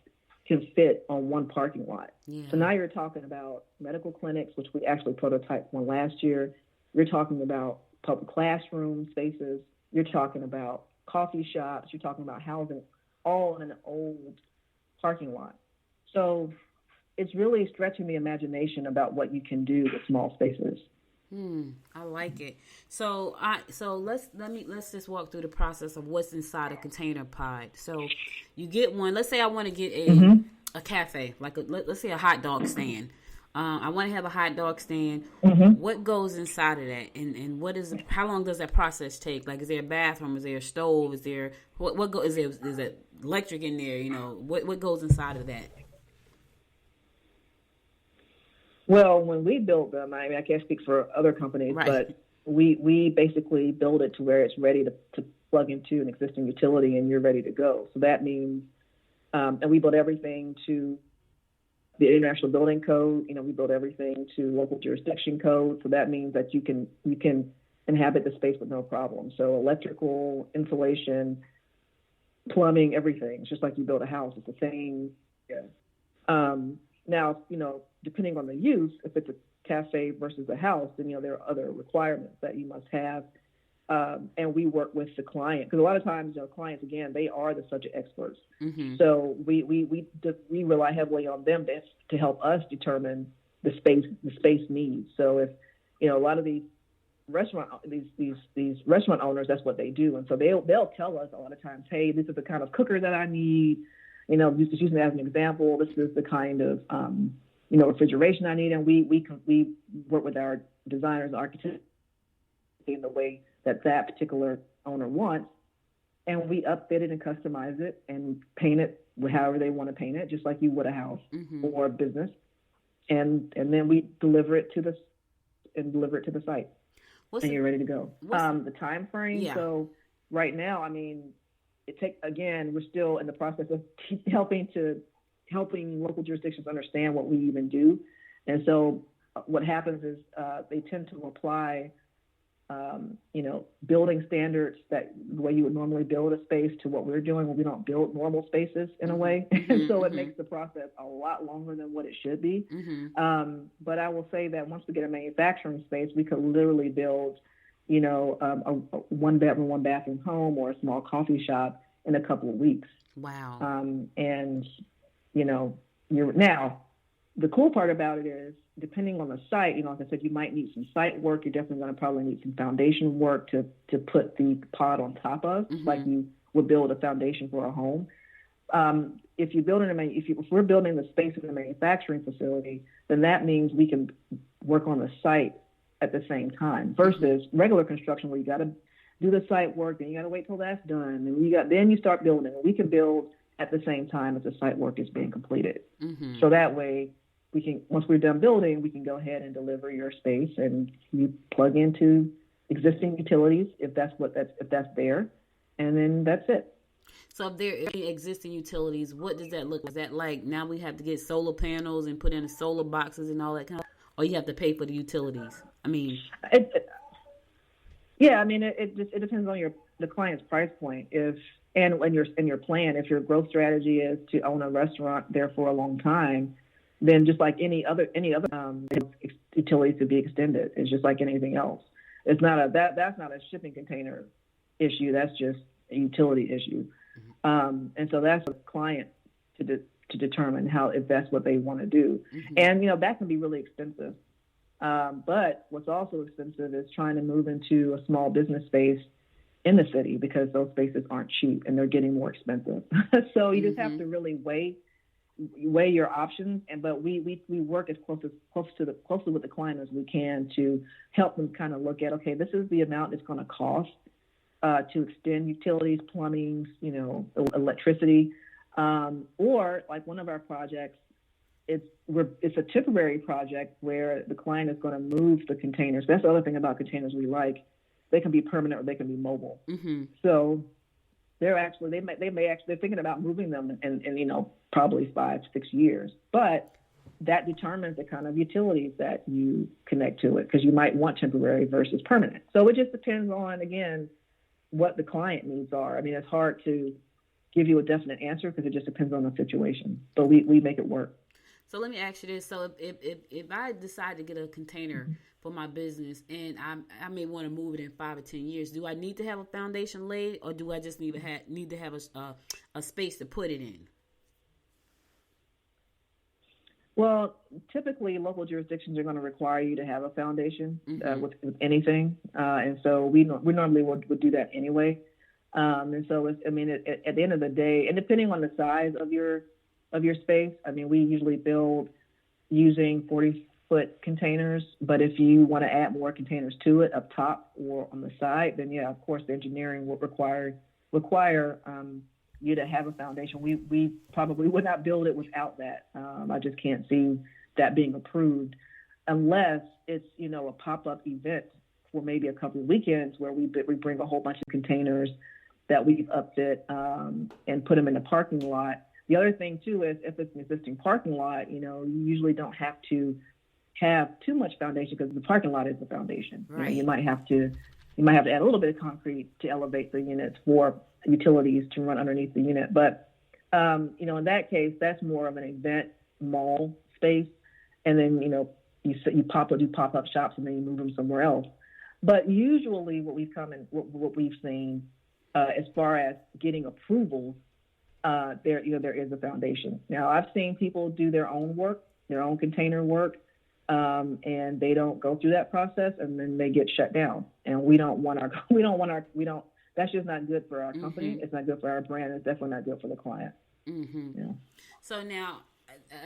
B: can fit on one parking lot. Yeah. So now you're talking about medical clinics, which we actually prototyped one last year. You're talking about public classroom spaces. You're talking about coffee shops. You're talking about housing, all in an old parking lot. So it's really stretching the imagination about what you can do with small spaces. I like it. So let's just walk through the process of what's inside a container pod. So you get one. Let's say I want to get a cafe, like let's say a hot dog stand. I want to have a hot dog stand. What goes inside of that, and how long does that process take? Like, is there a bathroom? Is there a stove? Is there is there electric in there? What goes inside of that?
D: Well, when we built them, I mean, I can't speak for other companies, right, but we basically build it to where it's ready to plug into an existing utility and you're ready to go. So that means, and we build everything to the International Building Code. We build everything to local jurisdiction code. So that means that you can inhabit the space with no problem. So electrical, insulation, plumbing, everything. It's just like you build a house. It's the same. Yeah. Now, depending on the use, if it's a cafe versus a house, then, there are other requirements that you must have. And we work with the client, because a lot of times, clients, again, they are the subject experts. Mm-hmm. So we rely heavily on them to help us determine the space needs. So if, a lot of these restaurant owners, that's what they do. And so they'll tell us a lot of times, hey, this is the kind of cooker that I need. Just using that as an example, this is the kind of, refrigeration I need. And we work with our designers and architects in the way that particular owner wants. And we upfit it and customize it and paint it however they want to paint it, just like you would a house mm-hmm. or a business. And then we deliver it to the site. And you're ready to go. The time frame. Yeah. So right now, we're still in the process of helping local jurisdictions understand what we even do. And so what happens is they tend to apply, building standards that the way you would normally build a space to what we're doing when we don't build normal spaces in a way. Mm-hmm. And so it makes the process a lot longer than what it should be. Mm-hmm. But I will say that once we get a manufacturing space, we could literally build, a one bedroom, one bathroom home or a small coffee shop in a couple of weeks.
B: Wow.
D: Now the cool part about it is, depending on the site, like I said, you might need some site work. You're definitely going to probably need some foundation work to put the pod on top of, mm-hmm. like you would build a foundation for a home. If we're building the space in the manufacturing facility, then that means we can work on the site at the same time versus mm-hmm. regular construction where you got to do the site work, then you got to wait till that's done, and then you start building. We can build at the same time as the site work is being completed. Mm-hmm. So that way, we can, once we're done building, we can go ahead and deliver your space, and you plug into existing utilities if that's there, and then that's it.
B: So if there are existing utilities, what does that look like? Is that like now we have to get solar panels and put in the solar boxes and all that kind of, or you have to pay for the utilities?
D: It depends on the client's price point. And your plan, if your growth strategy is to own a restaurant there for a long time, then just like any other utilities to be extended. It's just like anything else. It's not that's not a shipping container issue. That's just a utility issue. Mm-hmm. And so that's a client to determine if that's what they want to do. Mm-hmm. And that can be really expensive. But what's also expensive is trying to move into a small business space in the city, because those spaces aren't cheap and they're getting more expensive. So you mm-hmm. just have to really weigh your options. But we work as closely with the client as we can to help them kind of look at, okay, this is the amount it's going to cost to extend utilities, plumbing, electricity, or like one of our projects. It's a temporary project where the client is going to move the containers. That's the other thing about containers we like. They can be permanent or they can be mobile. Mm-hmm. So they're thinking about moving them in probably 5-6 years. But that determines the kind of utilities that you connect to it, because you might want temporary versus permanent. So it just depends on, again, what the client needs are. It's hard to give you a definite answer because it just depends on the situation. But we make it work.
B: So let me ask you this. So if I decide to get a container mm-hmm. for my business and I may want to move it in 5 or 10 years, do I need to have a foundation laid, or do I just need to have a space to put it in?
D: Well, typically local jurisdictions are going to require you to have a foundation mm-hmm. With anything. And so we normally would do that anyway. And so, at the end of the day, and depending on the size of your space, we usually build using 40-foot containers. But if you want to add more containers to it up top or on the side, then yeah, of course, the engineering will require you to have a foundation. We probably would not build it without that. I just can't see that being approved unless it's a pop-up event for maybe a couple of weekends where we bring a whole bunch of containers that we've upfit and put them in the parking lot. The other thing, too, is if it's an existing parking lot, you usually don't have to have too much foundation because the parking lot is the foundation.
B: Right.
D: You might have to You might have to add a little bit of concrete to elevate the units for utilities to run underneath the unit. But, in that case, that's more of an event mall space. And then, you do pop-up shops and then you move them somewhere else. But usually what we've seen as far as getting approvals, there is a foundation. Now, I've seen people do their own work, their own container work, and they don't go through that process, and then they get shut down. And that's just not good for our company. It's not good for our brand. It's definitely not good for the client. Yeah.
B: So now,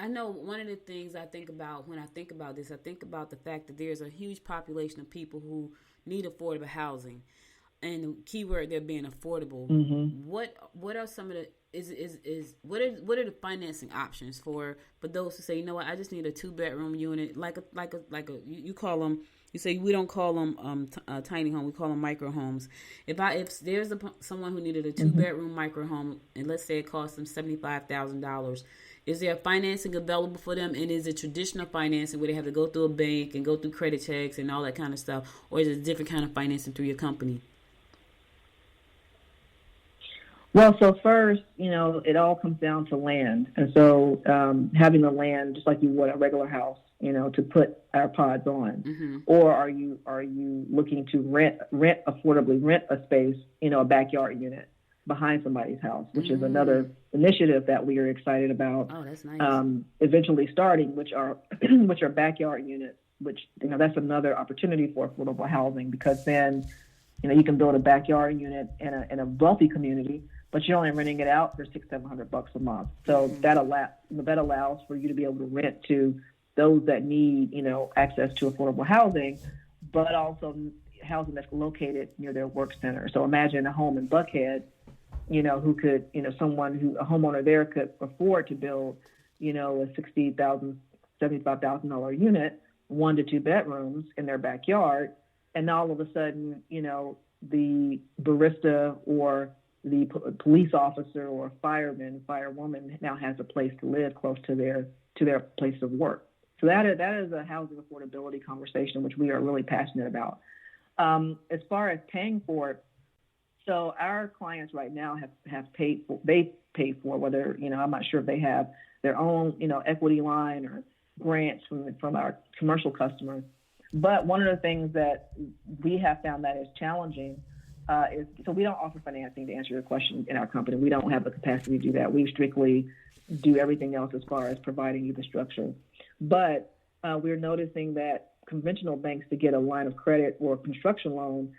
B: I know one of the things I think about when I think about this, I think about the fact that there's a huge population of people who need affordable housing, and the key word there being affordable. What are some of the what are the financing options for those who say, you know what, I just need a 2-bedroom unit, like a you call them. You say we don't call them tiny home, we call them micro homes. If there's someone who needed a 2-bedroom micro home, and let's say it costs them $75,000, is there financing available for them? And is it traditional financing where they have to go through a bank and go through credit checks and all that kind of stuff, or is it a different kind of financing through your company?
D: Well, so first, it all comes down to land. And so having the land, just like you would a regular house, to put our pods on. Or are you looking to affordably rent a space, a backyard unit behind somebody's house, which is another initiative that we are excited about.
B: Oh, that's nice.
D: Eventually starting, which are backyard units, which, that's another opportunity for affordable housing, because then, you can build a backyard unit in a wealthy community, but you're only renting it out for $600-700 a month. So that allows for you to be able to rent to those that need, access to affordable housing, but also housing that's located near their work center. So imagine a home in Buckhead, who could, a homeowner there could afford to build, a $60,000, $75,000 unit, 1 to 2 bedrooms in their backyard. And all of a sudden, the barista or the police officer or firewoman now has a place to live close to their place of work. So that is a housing affordability conversation, which we are really passionate about. As far as paying for it, so our clients right now have paid for whether, I'm not sure if they have their own, equity line or grants from our commercial customers. But one of the things that we have found that is challenging is, so we don't offer financing, to answer your question, in our company. We don't have the capacity to do that. We strictly do everything else as far as providing you the structure. But we're noticing that conventional banks, to get a line of credit or a construction loan,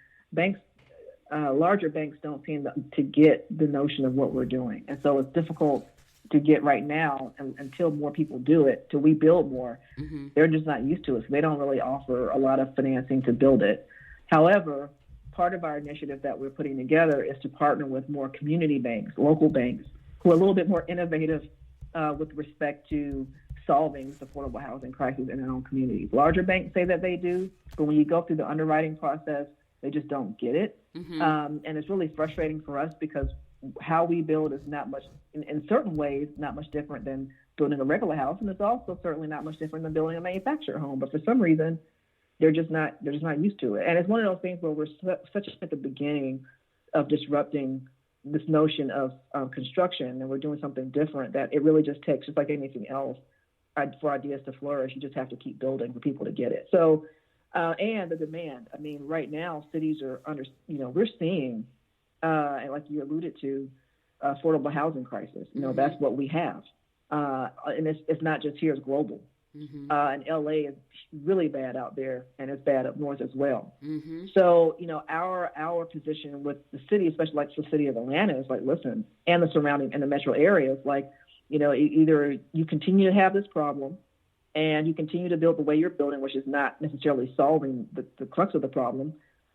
D: larger banks don't seem to get the notion of what we're doing. And so it's difficult to get right now until more people do it, till we build more. They're just not used to it. So they don't really offer a lot of financing to build it. However, part of our initiative that we're putting together is to partner with more community banks, local banks, who are a little bit more innovative with respect to solving this affordable housing crisis in their own communities. Larger banks say that they do, but when you go through the underwriting process, they just don't get it. And it's really frustrating for us, because how we build is not much, in certain ways, not much different than building a regular house, and it's also certainly not much different than building a manufactured home. But for some reason, they're just not used to it. And it's one of those things where we're such at the beginning of disrupting this notion of construction, and we're doing something different, that it really just takes, just like anything else, for ideas to flourish, you just have to keep building for people to get it. So, and the demand. I mean, right now, cities are we're seeing, and like you alluded to, affordable housing crisis. That's what we have. And it's not just here, it's global. And LA is really bad out there, and it's bad up north as well. So, our position with the city, especially like the city of Atlanta, is like, listen, and the surrounding and the metro areas, like, either you continue to have this problem and you continue to build the way you're building, which is not necessarily solving the crux of the problem,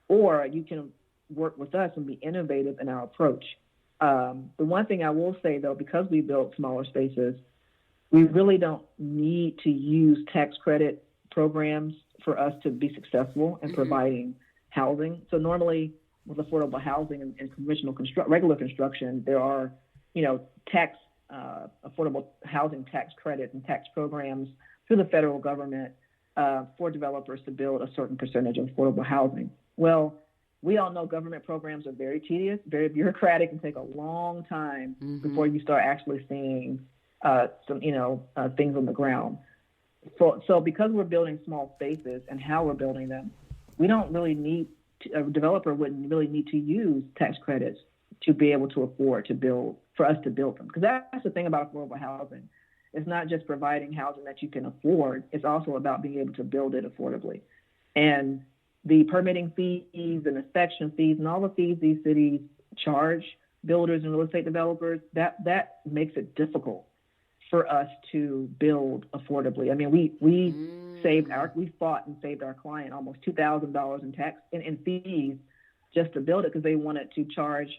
D: or you can work with us and be innovative in our approach. The one thing I will say, though, because we build smaller spaces, we really don't need to use tax credit programs for us to be successful in providing housing. So normally with affordable housing and conventional regular construction, there are, affordable housing tax credit and tax programs through the federal government for developers to build a certain percentage of affordable housing. Well, we all know government programs are very tedious, very bureaucratic, and take a long time before you start actually seeing some, things on the ground. So because we're building small spaces and how we're building them, we don't really need a developer wouldn't really need to use tax credits to be able to afford to build, for us to build them. Because that's the thing about affordable housing. It's not just providing housing that you can afford. It's also about being able to build it affordably. And the permitting fees and inspection fees and all the fees these cities charge builders and real estate developers, that makes it difficult for us to build affordably. I mean, we fought and saved our client almost $2,000 in tax in fees just to build it, because they wanted to charge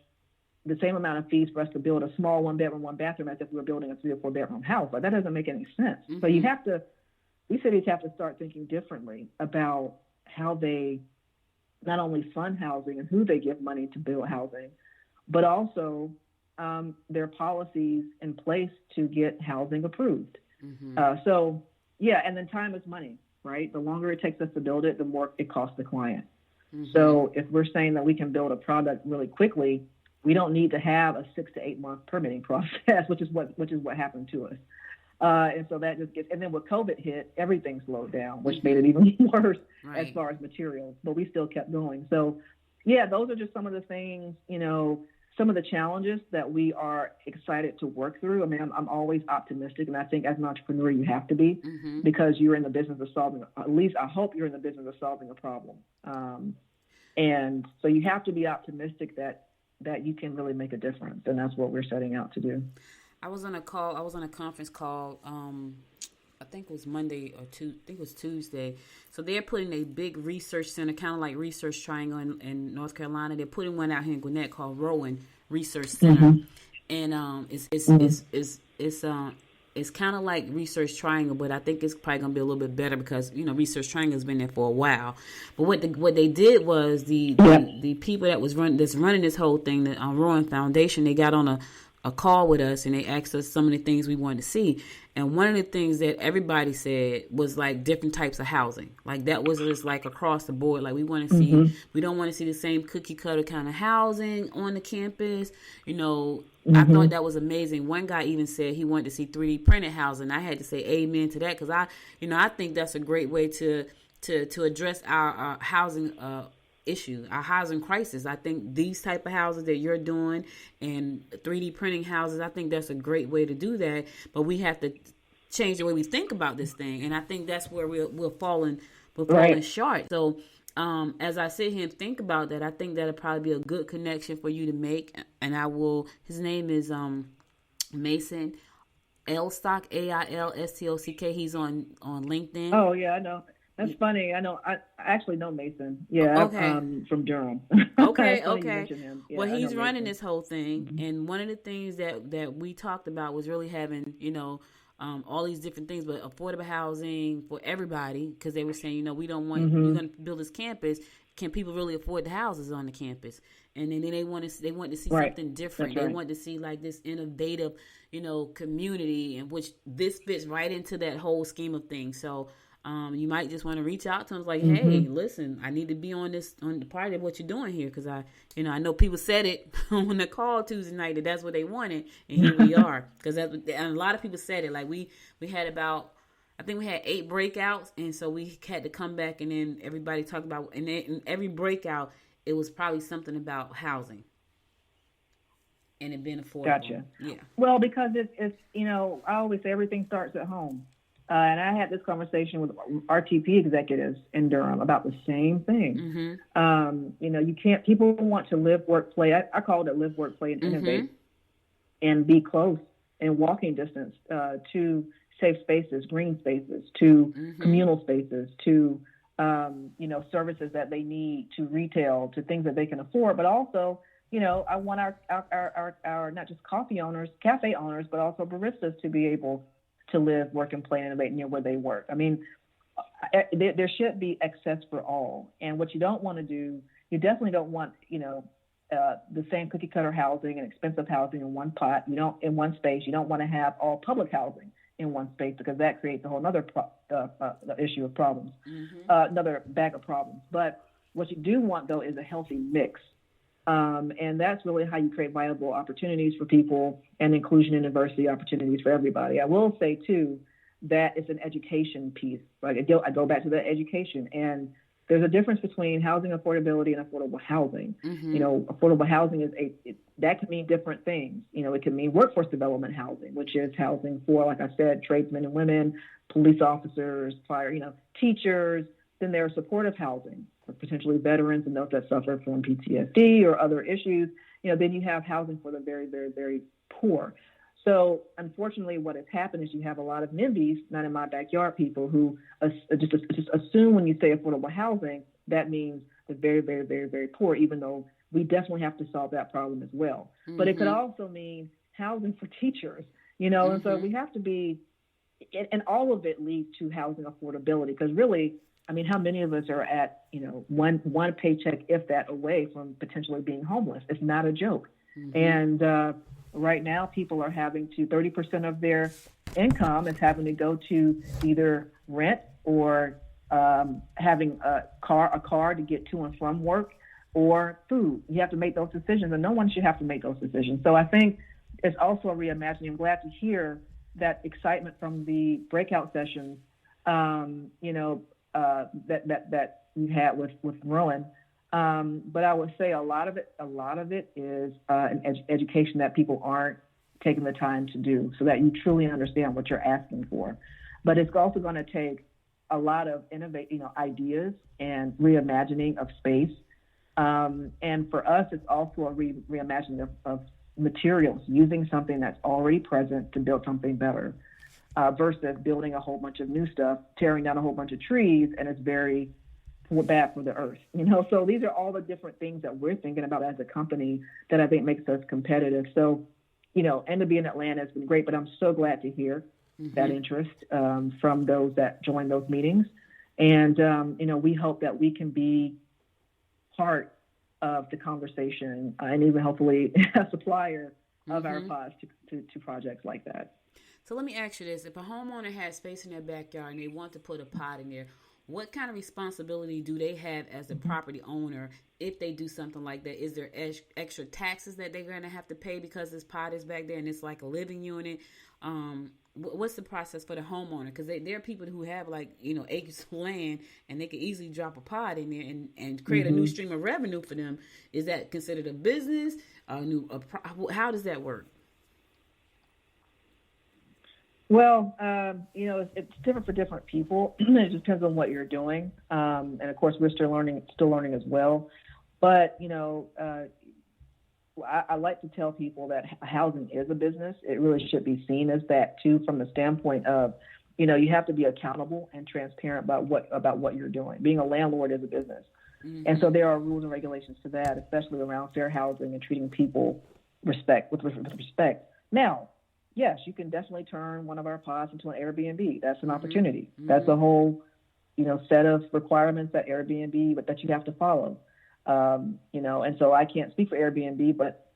D: the same amount of fees for us to build a small 1-bedroom, 1-bathroom as if we were building a 3 or 4 bedroom house. Like, that doesn't make any sense. So these cities have to start thinking differently about how they not only fund housing and who they give money to build housing, but also their policies in place to get housing approved. And then time is money, right? The longer it takes us to build it, the more it costs the client. So if we're saying that we can build a product really quickly, we don't need to have a 6 to 8 month permitting process, which is what happened to us. And so that just gets, and then when COVID hit, everything slowed down, which made it even worse as far as materials, but we still kept going. So yeah, those are just some of the things, some of the challenges that we are excited to work through. I mean, I'm always optimistic, and I think as an entrepreneur, you have to be, because you're in the business of solving, at least I hope you're in the business of solving a problem. And so you have to be optimistic that you can really make a difference. And that's what we're setting out to do.
B: I was on a conference call, I think it was Monday or I think it was Tuesday. So they're putting a big research center, kind of like Research Triangle in North Carolina. They're putting one out here in Gwinnett called Rowan Research Center. And it's kind of like Research Triangle, but I think it's probably going to be a little bit better because, Research Triangle has been there for a while. But what they did was the people that's running this whole thing, the Rowan Foundation, they got on a call with us and they asked us some of the things we wanted to see. And one of the things that everybody said was like different types of housing. Like that was just like across the board. Like we want to see, we don't want to see the same cookie cutter kind of housing on the campus. I thought that was amazing. One guy even said he wanted to see 3D printed housing. I had to say amen to that, because I think that's a great way to address our housing issue, our housing crisis. I think these type of houses that you're doing and 3D printing houses, I think that's a great way to do that. But we have to change the way we think about this thing, and I think that's where we're falling short. So as I sit here and think about that, I think that'll probably be a good connection for you to make. And his name is Mason Ailstock, Ailstock. He's on LinkedIn.
D: Oh yeah, I know. That's funny. I know. I actually know Mason. Yeah,
B: okay.
D: From Durham.
B: Okay.
D: Yeah,
B: well, he's running this whole thing, and one of the things that we talked about was really having, all these different things, but affordable housing for everybody, because they were saying, we don't want you're going to build this campus. Can people really afford the houses on the campus? And then they want to see something different. They want to see like this innovative, community, in which this fits right into that whole scheme of things. So. You might just want to reach out to them, like, hey, listen, I need to be on the part of what you're doing here, because I know people said it on the call Tuesday night that's what they wanted, and here we are, because and a lot of people said it. Like we had I think we had 8 breakouts, and so we had to come back, and then everybody talked about, and in every breakout, it was probably something about housing. And it being affordable.
D: Gotcha.
B: Yeah.
D: Well, because it's I always say everything starts at home. And I had this conversation with RTP executives in Durham about the same thing. You can't, people want to live, work, play. I call it live, work, play, and innovate, and be close in walking distance to safe spaces, green spaces, to communal spaces, to, services that they need, to retail, to things that they can afford. But also, I want our not just cafe owners, but also baristas to be able to live, work, and play, and innovate near where they work. I mean, there should be access for all. And what you don't want to do, you definitely don't want, the same cookie cutter housing and expensive housing in one pot. In one space. You don't want to have all public housing in one space, because that creates a whole other issue of problems, another bag of problems. But What you do want, though, is a healthy mix. And that's really how you create viable opportunities for people and inclusion and diversity opportunities for everybody. I will say, too, that it's an education piece. Like I go back to the education, and there's a difference between housing affordability and affordable housing.
B: Mm-hmm.
D: You know, affordable housing that can mean different things. You know, it can mean workforce development housing, which is housing for, like I said, tradesmen and women, police officers, fire, teachers. Then there's supportive housing for potentially veterans and those that suffer from PTSD or other issues. Then you have housing for the very, very, very poor. So unfortunately, what has happened is you have a lot of NIMBYs, not in my backyard people, who just assume when you say affordable housing, that means the very, very, very, very poor, even though we definitely have to solve that problem as well. Mm-hmm. But it could also mean housing for teachers, mm-hmm. And so we have to be, and all of it leads to housing affordability, because really, I mean, how many of us are at, one paycheck, if that, away from potentially being homeless? It's not a joke. Mm-hmm. And right now, people are having to, 30% of their income is having to go to either rent or having a car to get to and from work, or food. You have to make those decisions, and no one should have to make those decisions. So I think it's also a reimagining. I'm glad to hear that excitement from the breakout sessions, that you had with Rowan. But I would say a lot of it is an education that people aren't taking the time to do, so that you truly understand what you're asking for. But it's also going to take a lot of ideas and reimagining of space. And for us, it's also a reimagining of materials, using something that's already present to build something better, versus building a whole bunch of new stuff, tearing down a whole bunch of trees, and it's very bad for the earth. So these are all the different things that we're thinking about as a company that I think makes us competitive. So, and to be in Atlanta has been great, but I'm so glad to hear mm-hmm. that interest from those that join those meetings. And, we hope that we can be part of the conversation and even hopefully a supplier of mm-hmm. our pods to projects like that.
B: So let me ask you this. If a homeowner has space in their backyard and they want to put a pod in there, what kind of responsibility do they have as a property owner if they do something like that? Is there extra taxes that they're going to have to pay because this pod is back there and it's like a living unit? What's the process for the homeowner? Because there are people who have acres of land, and they could easily drop a pod in there and create mm-hmm. a new stream of revenue for them. Is that considered a business? How does that work?
D: Well, it's different for different people. It just depends on what you're doing. And of course, we're still learning as well. But, I like to tell people that housing is a business. It really should be seen as that too, from the standpoint of, you have to be accountable and transparent about what you're doing. Being a landlord is a business. Mm-hmm. And so there are rules and regulations to that, especially around fair housing and treating people with respect. Now, yes, you can definitely turn one of our pods into an Airbnb. That's an opportunity. Mm-hmm. That's a whole, set of requirements that Airbnb, but that you have to follow. And so I can't speak for Airbnb, but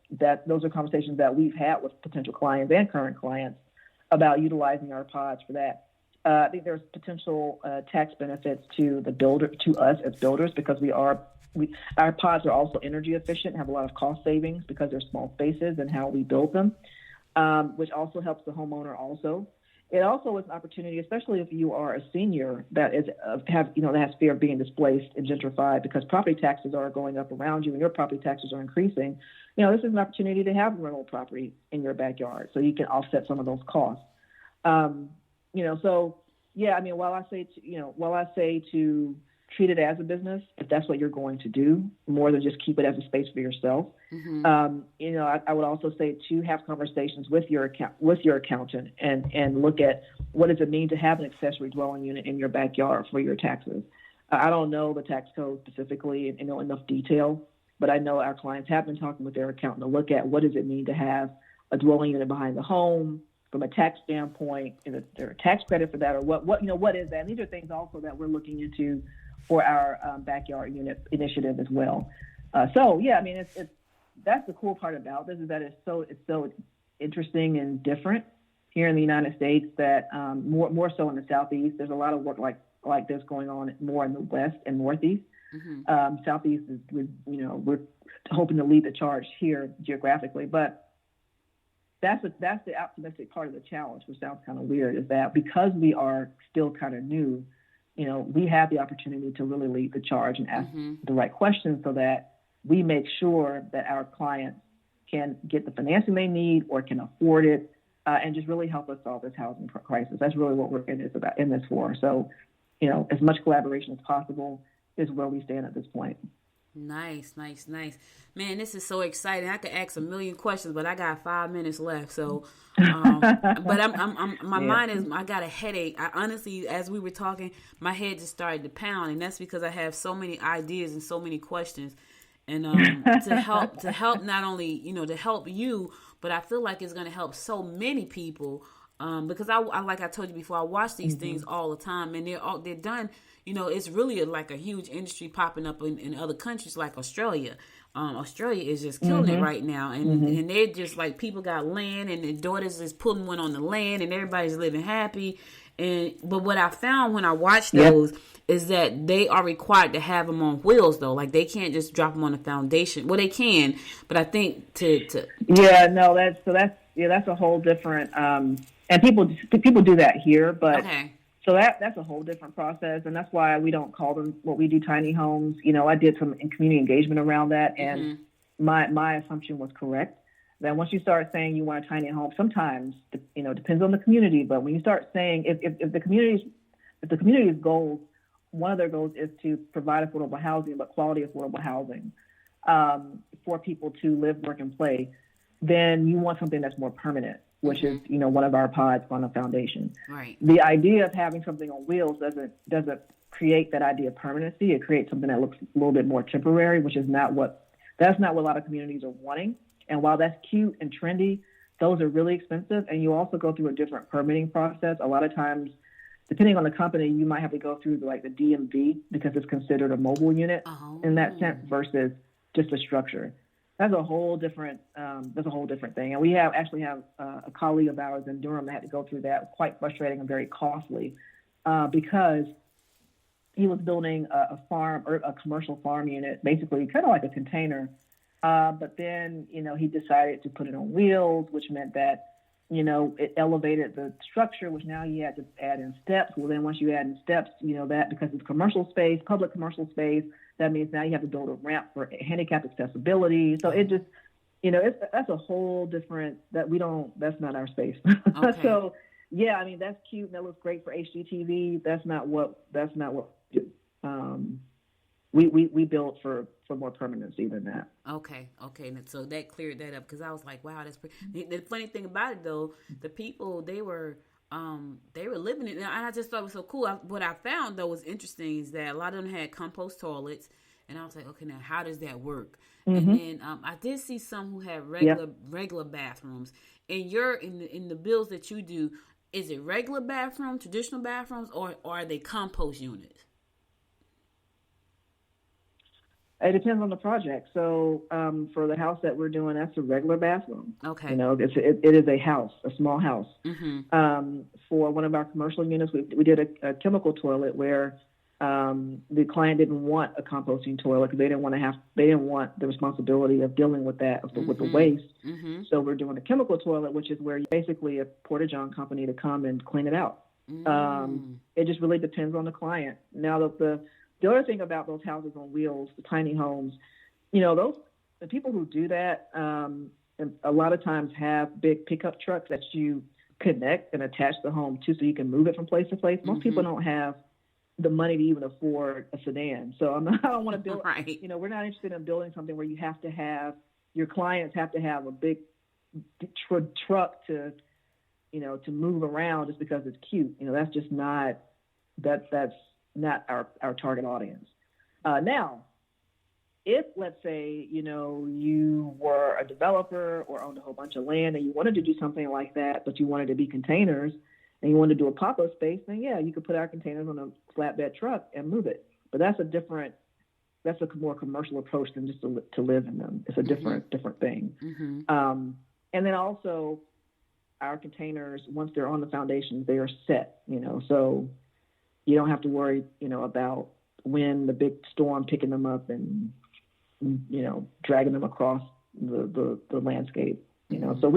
D: those are conversations that we've had with potential clients and current clients about utilizing our pods for that. I think there's potential tax benefits to us as builders, because our pods are also energy efficient, have a lot of cost savings because they're small spaces and how we build them. Which also helps the homeowner also. It also is an opportunity, especially if you are a senior that has fear of being displaced and gentrified, because property taxes are going up around you and your property taxes are increasing. This is an opportunity to have rental property in your backyard so you can offset some of those costs. So yeah, I mean, while I say to treat it as a business, if that's what you're going to do, more than just keep it as a space for yourself. Mm-hmm. I would also say to have conversations with your accountant and look at what does it mean to have an accessory dwelling unit in your backyard for your taxes. I don't know the tax code specifically and know enough detail, but I know our clients have been talking with their accountant to look at what does it mean to have a dwelling unit behind the home from a tax standpoint. Is there a tax credit for that, or what is that? And these are things also that we're looking into for our backyard unit initiative as well. So yeah, I mean, it's that's the cool part about this, is that it's so interesting and different here in the United States, that more so in the Southeast. There's a lot of work like this going on more in the West and Northeast. Southeast is, we're hoping to lead the charge here geographically, but that's the optimistic part of the challenge, which sounds kind of weird, is that because we are still kind of new, we have the opportunity to really lead the charge and ask the right questions so that we make sure that our clients can get the financing they need or can afford it, and just really help us solve this housing crisis. That's really what we're in this for. So, as much collaboration as possible is where we stand at this point.
B: Nice. Man, this is so exciting. I could ask a million questions, but I got 5 minutes left. So, but my mind is, I got a headache. I honestly, as we were talking, my head just started to pound, and that's because I have so many ideas and so many questions. And to help not only, to help you, but I feel like it's going to help so many people. Because I like I told you before, I watch these things all the time, and they're done. It's really like a huge industry popping up in other countries like Australia. Australia is just killing it right now, and they're just like, people got land, and their daughters is putting one on the land, and everybody's living happy. But what I found when I watched those is that they are required to have them on wheels, though. Like, they can't just drop them on the foundation. Well, they can, but I think
D: that's a whole different. And people do that here, but
B: okay.
D: So that's a whole different process, and that's why we don't call them what we do tiny homes. I did some community engagement around that, and my assumption was correct. That once you start saying you want a tiny home, sometimes depends on the community, but when you start saying if the community's goals, one of their goals is to provide affordable housing, but quality affordable housing for people to live, work, and play, then you want something that's more permanent, which is, one of our pods on the foundation.
B: Right.
D: The idea of having something on wheels doesn't create that idea of permanency. It creates something that looks a little bit more temporary, which is not what a lot of communities are wanting. And while that's cute and trendy, those are really expensive. And you also go through a different permitting process. A lot of times, depending on the company, you might have to go through the DMV because it's considered a mobile unit in that sense versus just a structure. That's a whole different thing. And we actually have a colleague of ours in Durham that had to go through that. Quite frustrating and very costly because he was building a farm or a commercial farm unit, basically kind of like a container. But then, he decided to put it on wheels, which meant that, it elevated the structure, which now you had to add in steps. Well, then once you add in steps, that because it's commercial space, public commercial space, that means now you have to build a ramp for handicap accessibility. So it just, that's a whole different, that's not our space. Okay. So, yeah, I mean, that's cute and that looks great for HGTV. That's not what we do. We build for more permanency than that.
B: Okay. So that cleared that up because I was like, wow, that's pretty. The funny thing about it, though, the people, they were living it, and I just thought it was so cool. What I found, though, was interesting is that a lot of them had compost toilets, and I was like, okay, now how does that work? And then I did see some who had regular bathrooms. And in the builds that you do, is it regular bathroom, traditional bathrooms, or are they compost units?
D: It depends on the project. So for the house that we're doing, that's a regular bathroom.
B: Okay.
D: It is a house, a small house. For one of our commercial units, we did a chemical toilet where the client didn't want a composting toilet because they didn't want the responsibility of dealing with that with the waste. So we're doing a chemical toilet, which is where you basically a porta-john company to come and clean it out. It just really depends on the client. Now the other thing about those houses on wheels, the tiny homes, the people who do that a lot of times have big pickup trucks that you connect and attach the home to so you can move it from place to place. Most people don't have the money to even afford a sedan. So I don't want to build,
B: right.
D: We're not interested in building something where your clients have to have a big truck to move around just because it's cute. That's just not, that's not our target audience. Now, if let's say, you were a developer or owned a whole bunch of land and you wanted to do something like that, but you wanted to be containers and you wanted to do a pop-up space, then yeah, you could put our containers on a flatbed truck and move it. But that's a more commercial approach than just to live in them. It's a different thing. And then also our containers, once they're on the foundations, they are set, so you don't have to worry, about wind, the big storm picking them up and, dragging them across the landscape. So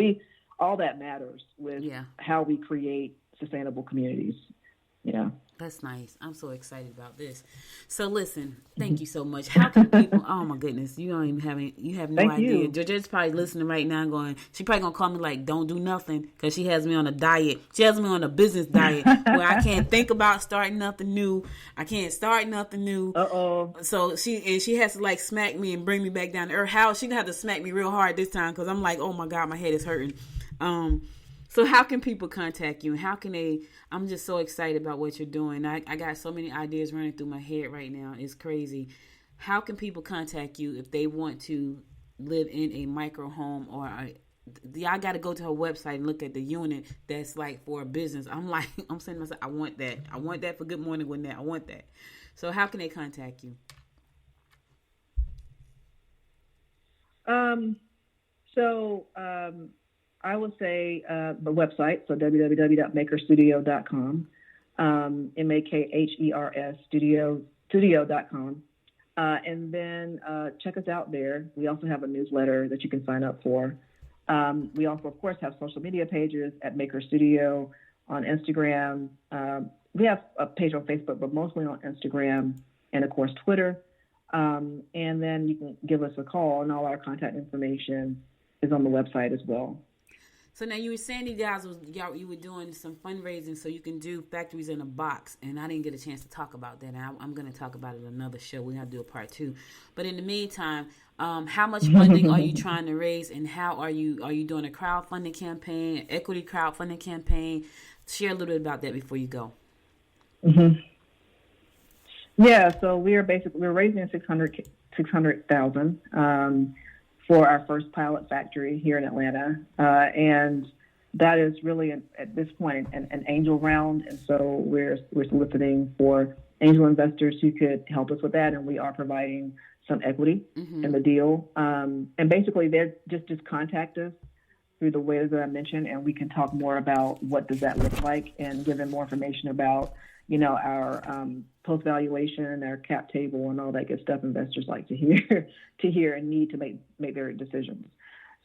D: all that matters with how we create sustainable communities. Yeah.
B: That's nice. I'm so excited about this. So listen, thank you so much. How can people, oh my goodness, you have no idea. Georgette's probably listening right now she probably going to call me like, don't do nothing, because she has me on a diet. She has me on a business diet where I can't think about starting nothing new. I can't start nothing new. So she has to like smack me and bring me back down to earth. How she going to have to smack me real hard this time, because I'm like, oh my God, my head is hurting. So how can people contact you? And how can I'm just so excited about what you're doing. I got so many ideas running through my head right now. It's crazy. How can people contact you if they want to live in a micro home, or I got to go to her website and look at the unit that's like for a business. I'm saying to myself, I want that. I want that for Good Morning Gwinnett. I want that. So how can they contact you?
D: I would say the website, so www.makerstudio.com, MAKHERS studio.com. And then check us out there. We also have a newsletter that you can sign up for. We also, of course, have social media pages at Maker Studio on Instagram. We have a page on Facebook, but mostly on Instagram and, of course, Twitter. And then you can give us a call, and all our contact information is on the website as well.
B: So now you were saying you were doing some fundraising so you can do Factories in a Box, and I didn't get a chance to talk about that. And I'm going to talk about it in another show. We're going to do a part 2. But in the meantime, how much funding are you trying to raise, and how are you doing a crowdfunding campaign, an equity crowdfunding campaign? Share a little bit about that before you go.
D: Mm-hmm. Yeah, so we're raising $600,000 for our first pilot factory here in Atlanta. And that is really, at this point, an angel round. And so we're soliciting for angel investors who could help us with that. And we are providing some equity in the deal. And basically, they're just contact us through the ways that I mentioned, and we can talk more about what does that look like and give them more information about, our post-valuation, our cap table, and all that good stuff investors like to hear and need to make their decisions.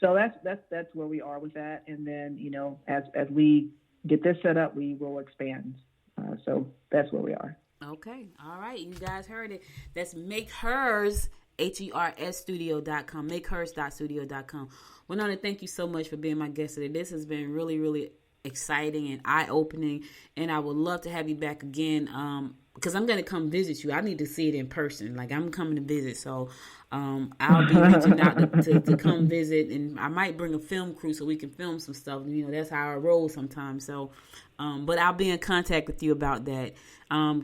D: So that's where we are with that. And then, as we get this set up, we will expand. So that's where we are.
B: Okay. All right. You guys heard it. That's MakeHers, HERS studio.com, MakeHers.studio.com. Winona, thank you so much for being my guest today. This has been really, really exciting and eye-opening, and I would love to have you back again, because I'm going to come visit you. I need to see it in person. Like, I'm coming to visit, so I'll be reaching out to come visit, and I might bring a film crew so we can film some stuff. That's how I roll sometimes. So, but I'll be in contact with you about that.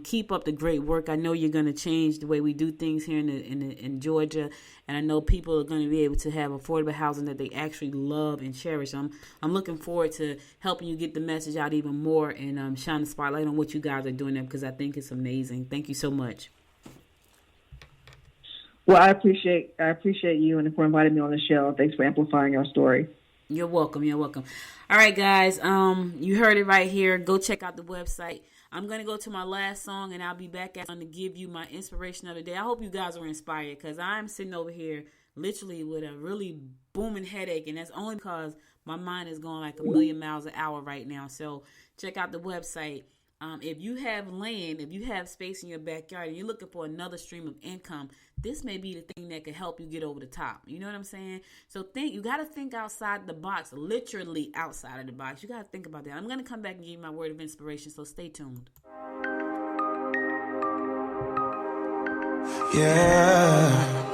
B: Keep up the great work. I know you're going to change the way we do things here in Georgia, and I know people are going to be able to have affordable housing that they actually love and cherish. I'm looking forward to helping you get the message out even more and shine the spotlight on what you guys are doing there, because I think it's amazing. Thank you so much.
D: Well, I appreciate you and for inviting me on the show. Thanks for amplifying our story.
B: You're welcome. All right, guys. You heard it right here. Go check out the website. I'm going to go to my last song, and I'll be back to give you my inspiration of the day. I hope you guys were inspired, because I'm sitting over here literally with a really booming headache, and that's only because my mind is going like a million miles an hour right now. So check out the website. If you have land, if you have space in your backyard and you're looking for another stream of income, this may be the thing that can help you get over the top. You know what I'm saying? So you got to think outside the box, literally outside of the box. You got to think about that. I'm going to come back and give you my word of inspiration, so stay tuned.
E: Yeah,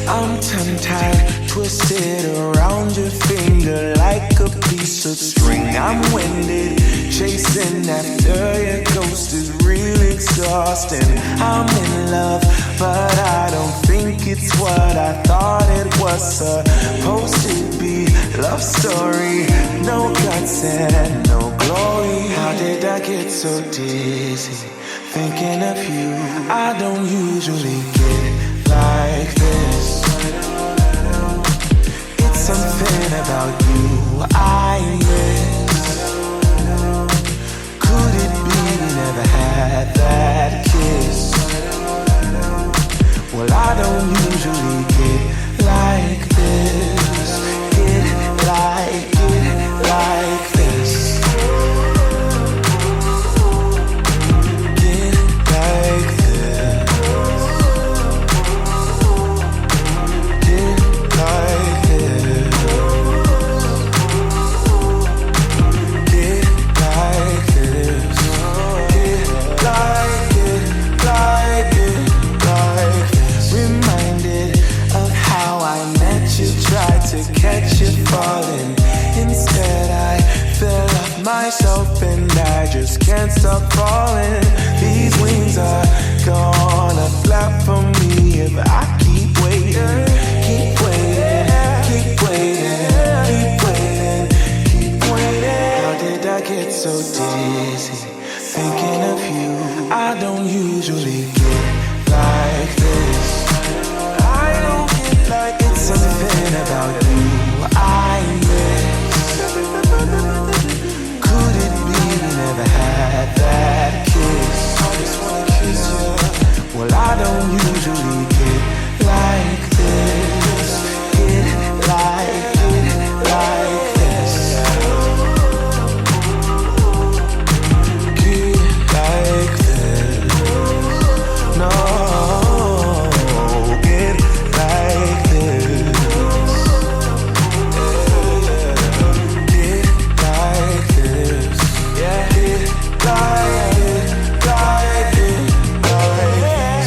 E: I'm tongue-tied, twisted around your finger like a piece of string. I'm winded, chasing after your ghost is real exhausting. I'm in love, but I don't think it's what I thought it was supposed to be. Love story, no guts and no glory. How did I get so dizzy? Thinking of you, I don't usually get like this. It's something about you I miss. Could it be we never had that kiss? can't stop falling. These wings are gonna flap for me if I keep waiting, keep waiting, keep waiting, keep waiting, keep waiting. How did I get so dizzy thinking of you? I don't usually get like this. I don't get like it's something about you I miss. Could it be we never had that kiss? I just wanna kiss you. Well, I don't usually get like this. Get like this. Get like this. No, get like this. Get like this. Yeah, get like this.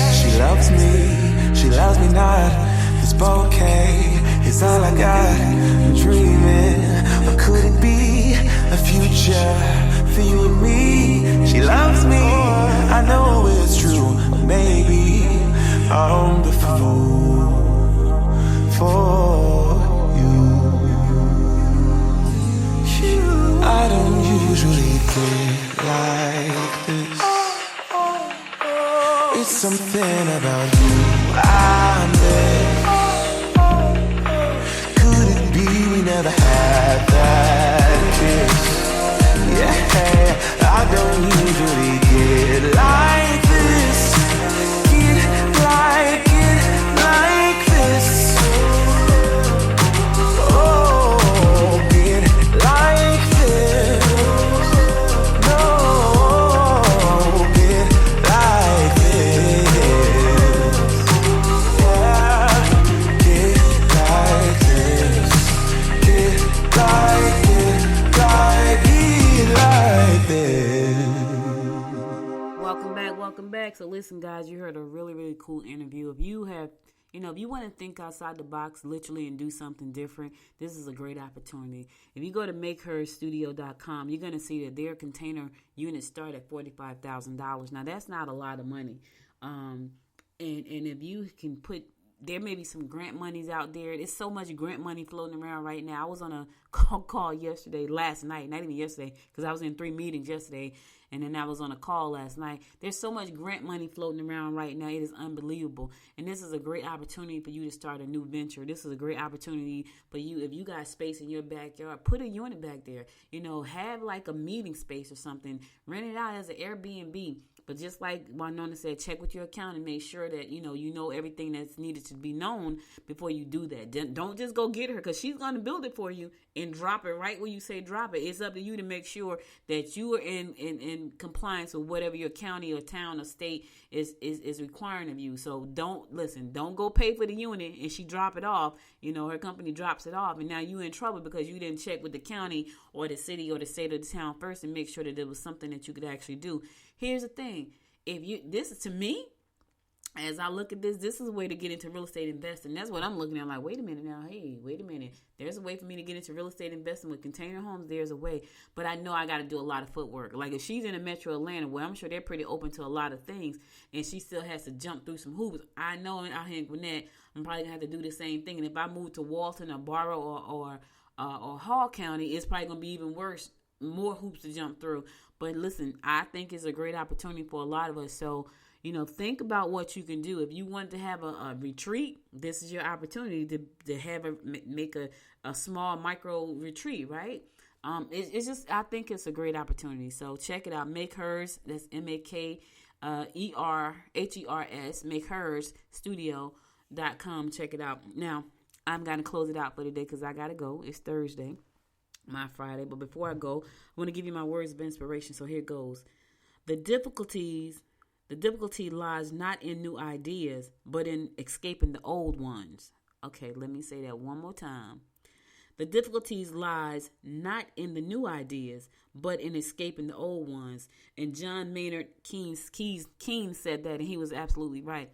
E: She loves me not. This bouquet is all I got. I'm dreaming, or could it be a future for you and me? She loves me, I know it's true. Or maybe I'm the fool for you. I don't usually get like this. It's something about you I miss. Could it be we never had that kiss? Yeah, I don't usually get like this. Get like this. Oh, get like this. No, get like this. Yeah, get like this. Get like this.
B: Welcome back. So listen, guys, you heard a really, really cool interview. If you have, if you want to think outside the box, literally, and do something different, this is a great opportunity. If you go to makeherstudio.com, you're going to see that their container units start at $45,000. Now, that's not a lot of money. And if you can there may be some grant monies out there. There's so much grant money floating around right now. I was on a call last night, not even yesterday, because I was in 3 meetings yesterday, and then I was on a call last night. There's so much grant money floating around right now. It is unbelievable. And this is a great opportunity for you to start a new venture. This is a great opportunity for you. If you got space in your backyard, put a unit back there. Have like a meeting space or something. Rent it out as an Airbnb. But just like Winona said, check with your accountant and make sure that, you know everything that's needed to be known before you do that. Don't just go get her, because she's going to build it for you and drop it right where you say drop it. It's up to you to make sure that you are in compliance with whatever your county or town or state is requiring of you. So don't go pay for the unit and she drop it off. Her company drops it off, and now you in trouble because you didn't check with the county or the city or the state or the town first and make sure that it was something that you could actually do. Here's the thing. This is, to me, as I look at this is a way to get into real estate investing. That's what I'm looking at. I'm like, wait a minute now. Hey, wait a minute. There's a way for me to get into real estate investing with container homes. There's a way. But I know I got to do a lot of footwork. Like if she's in a metro Atlanta, well, I'm sure they're pretty open to a lot of things, and she still has to jump through some hoops. I know out here in Gwinnett, I'm probably going to have to do the same thing. And if I move to Walton or Barrow or Hall County, it's probably going to be even worse. More hoops to jump through. But listen, I think it's a great opportunity for a lot of us. So, think about what you can do. If you want to have a retreat, this is your opportunity to make a small micro retreat, right? It's just, I think it's a great opportunity. So check it out. Make Hers. That's MakeHers, MakeHersStudio.com. Check it out. Now, I'm going to close it out for today because I got to go. It's Thursday. My Friday. But before I go, I want to give you my words of inspiration. So here it goes. The difficulty lies not in new ideas, but in escaping the old ones. Okay, let me say that one more time. The difficulties lies not in the new ideas, but in escaping the old ones. And John Maynard Keynes said that, and he was absolutely right.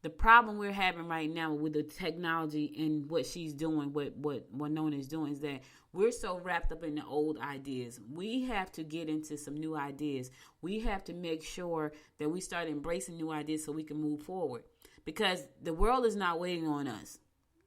B: The problem we're having right now with the technology and what she's doing, what Winona is doing, is that we're so wrapped up in the old ideas. We have to get into some new ideas. We have to make sure that we start embracing new ideas so we can move forward, because the world is not waiting on us.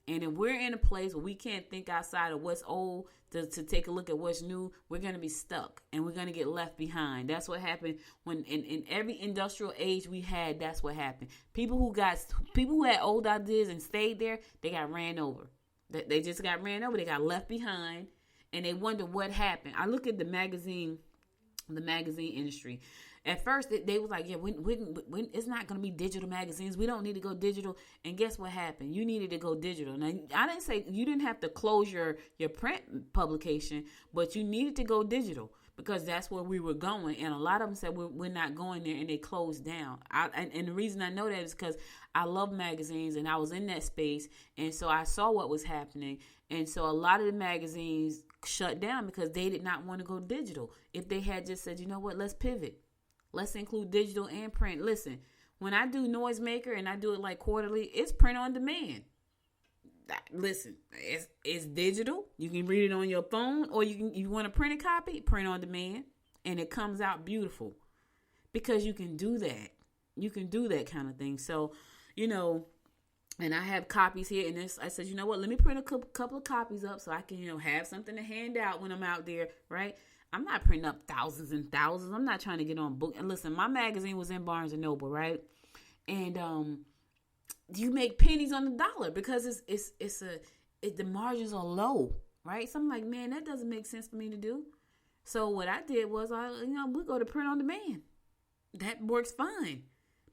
B: And if we're in a place where we can't think outside of what's old to take a look at what's new, we're going to be stuck and we're going to get left behind. That's what happened when in every industrial age we had. That's what happened. People who had old ideas and stayed there, they got ran over. They just got ran over. They got left behind, and they wonder what happened. I look at the magazine industry. At first, they was like, yeah, when it's not going to be digital magazines. We don't need to go digital. And guess what happened? You needed to go digital. Now, I didn't say you didn't have to close your print publication, but you needed to go digital because that's where we were going. And a lot of them said, we're not going there, and they closed down. And the reason I know that is because I love magazines, and I was in that space. And so I saw what was happening. And so a lot of the magazines shut down because they did not want to go digital. If they had just said, you know what, let's pivot. Let's include digital and print. Listen, when I do Noisemaker and I do it like quarterly, it's print on demand. Listen, it's digital. You can read it on your phone, or you want to print a copy, print on demand, and it comes out beautiful because you can do that. You can do that kind of thing. So, and I have copies here, and I said, you know what? Let me print a couple of copies up so I can, have something to hand out when I'm out there, right? I'm not printing up thousands and thousands. I'm not trying to get on book. And listen, my magazine was in Barnes and Noble, right? And you make pennies on the dollar because the margins are low, right? So I'm like, man, that doesn't make sense for me to do. So what I did was, we go to print on demand. That works fine.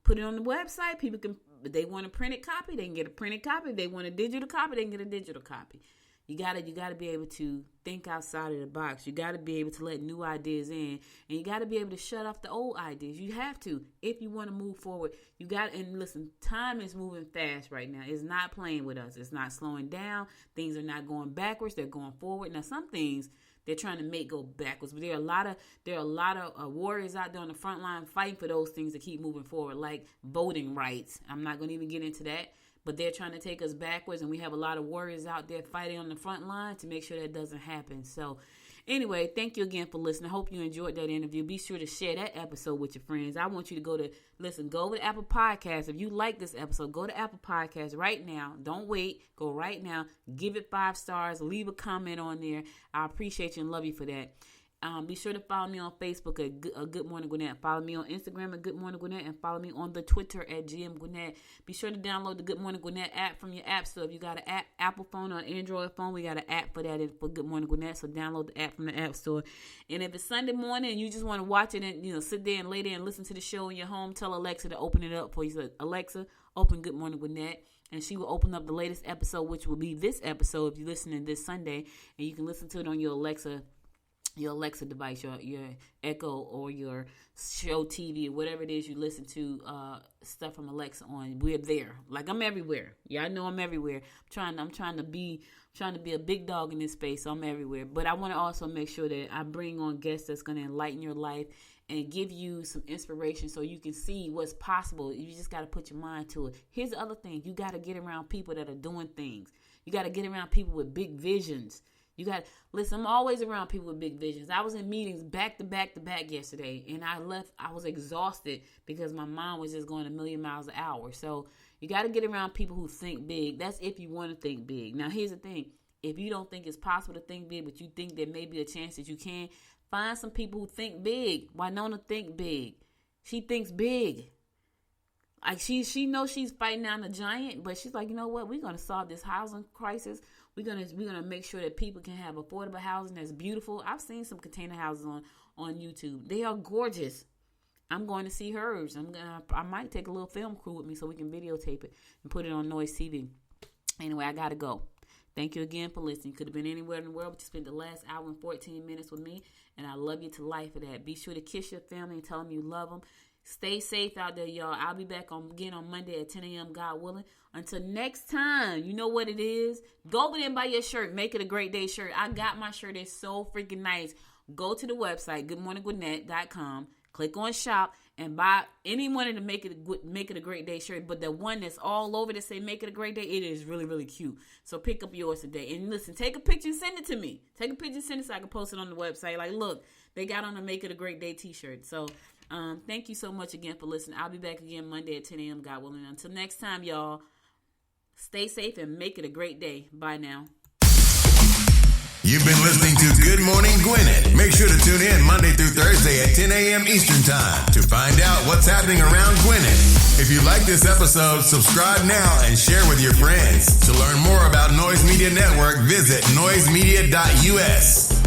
B: Put it on the website. People can, if they want a printed copy, they can get a printed copy. If they want a digital copy, they can get a digital copy. You gotta be able to think outside of the box. You gotta be able to let new ideas in, and you gotta be able to shut off the old ideas. You have to if you want to move forward. And listen, time is moving fast right now. It's not playing with us. It's not slowing down. Things are not going backwards. They're going forward. Now, some things they're trying to make go backwards, but there are a lot of warriors out there on the front line fighting for those things to keep moving forward, like voting rights. I'm not going to even get into that. But they're trying to take us backwards, and we have a lot of warriors out there fighting on the front line to make sure that doesn't happen. So anyway, thank you again for listening. I hope you enjoyed that interview. Be sure to share that episode with your friends. I want you to go to Apple Podcasts. If you like this episode, go to Apple Podcasts right now. Don't wait. Go right now. Give it 5 stars. Leave a comment on there. I appreciate you and love you for that. Be sure to follow me on Facebook at Good Morning Gwinnett. Follow me on Instagram at Good Morning Gwinnett, and follow me on the Twitter at GM Gwinnett. Be sure to download the Good Morning Gwinnett app from your app store. If you got an Apple phone or an Android phone, we got an app for that for Good Morning Gwinnett. So download the app from the app store. And if it's Sunday morning and you just want to watch it and sit there and lay there and listen to the show in your home, tell Alexa to open it up for you. So Alexa, open Good Morning Gwinnett. And she will open up the latest episode, which will be this episode if you're listening this Sunday. And you can listen to it on your Alexa device, your Echo or your Show TV or whatever it is you listen to stuff from Alexa on. We're there. Like, I'm everywhere. Yeah, I know I'm everywhere. I'm trying to be a big dog in this space, so I'm everywhere. But I want to also make sure that I bring on guests that's going to enlighten your life and give you some inspiration so you can see what's possible. You just got to put your mind to it. Here's the other thing. You got to get around people that are doing things. You got to get around people with big visions. Listen, I'm always around people with big visions. I was in meetings back to back yesterday, and I was exhausted because my mind was just going a million miles an hour. So you got to get around people who think big. That's if you want to think big. Now, here's the thing. If you don't think it's possible to think big, but you think there may be a chance that you can, find some people who think big. Winona think big. She thinks big. Like she knows she's fighting down a giant, but she's like, you know what? We're going to solve this housing crisis. We're gonna make sure that people can have affordable housing that's beautiful. I've seen some container houses on YouTube. They are gorgeous. I'm going to see hers. I might take a little film crew with me so we can videotape it and put it on Noise TV. Anyway, I gotta go. Thank you again for listening. You could have been anywhere in the world, but you spent the last hour and 14 minutes with me, and I love you to life for that. Be sure to kiss your family and tell them you love them. Stay safe out there, y'all. I'll be back again on Monday at 10 a.m., God willing. Until next time, you know what it is. Go over there and buy your shirt. Make it a great day shirt. I got my shirt. It's so freaking nice. Go to the website, goodmorninggwinnett.com. Click on shop and buy any one of the Make It a Great Day shirt, but the one that's all over that say Make It a Great Day, it is really, really cute. So pick up yours today. And listen, take a picture and send it to me. Take a picture and send it so I can post it on the website. Like, look, they got on a Make It a Great Day t-shirt. So thank you so much again for listening. I'll be back again Monday at 10 a.m., God willing. Until next time, y'all, stay safe and make it a great day. Bye now.
A: You've been listening to Good Morning Gwinnett. Make sure to tune in Monday through Thursday at 10 a.m. Eastern Time to find out what's happening around Gwinnett. If you like this episode, subscribe now and share with your friends. To learn more about Noise Media Network, visit noisemedia.us.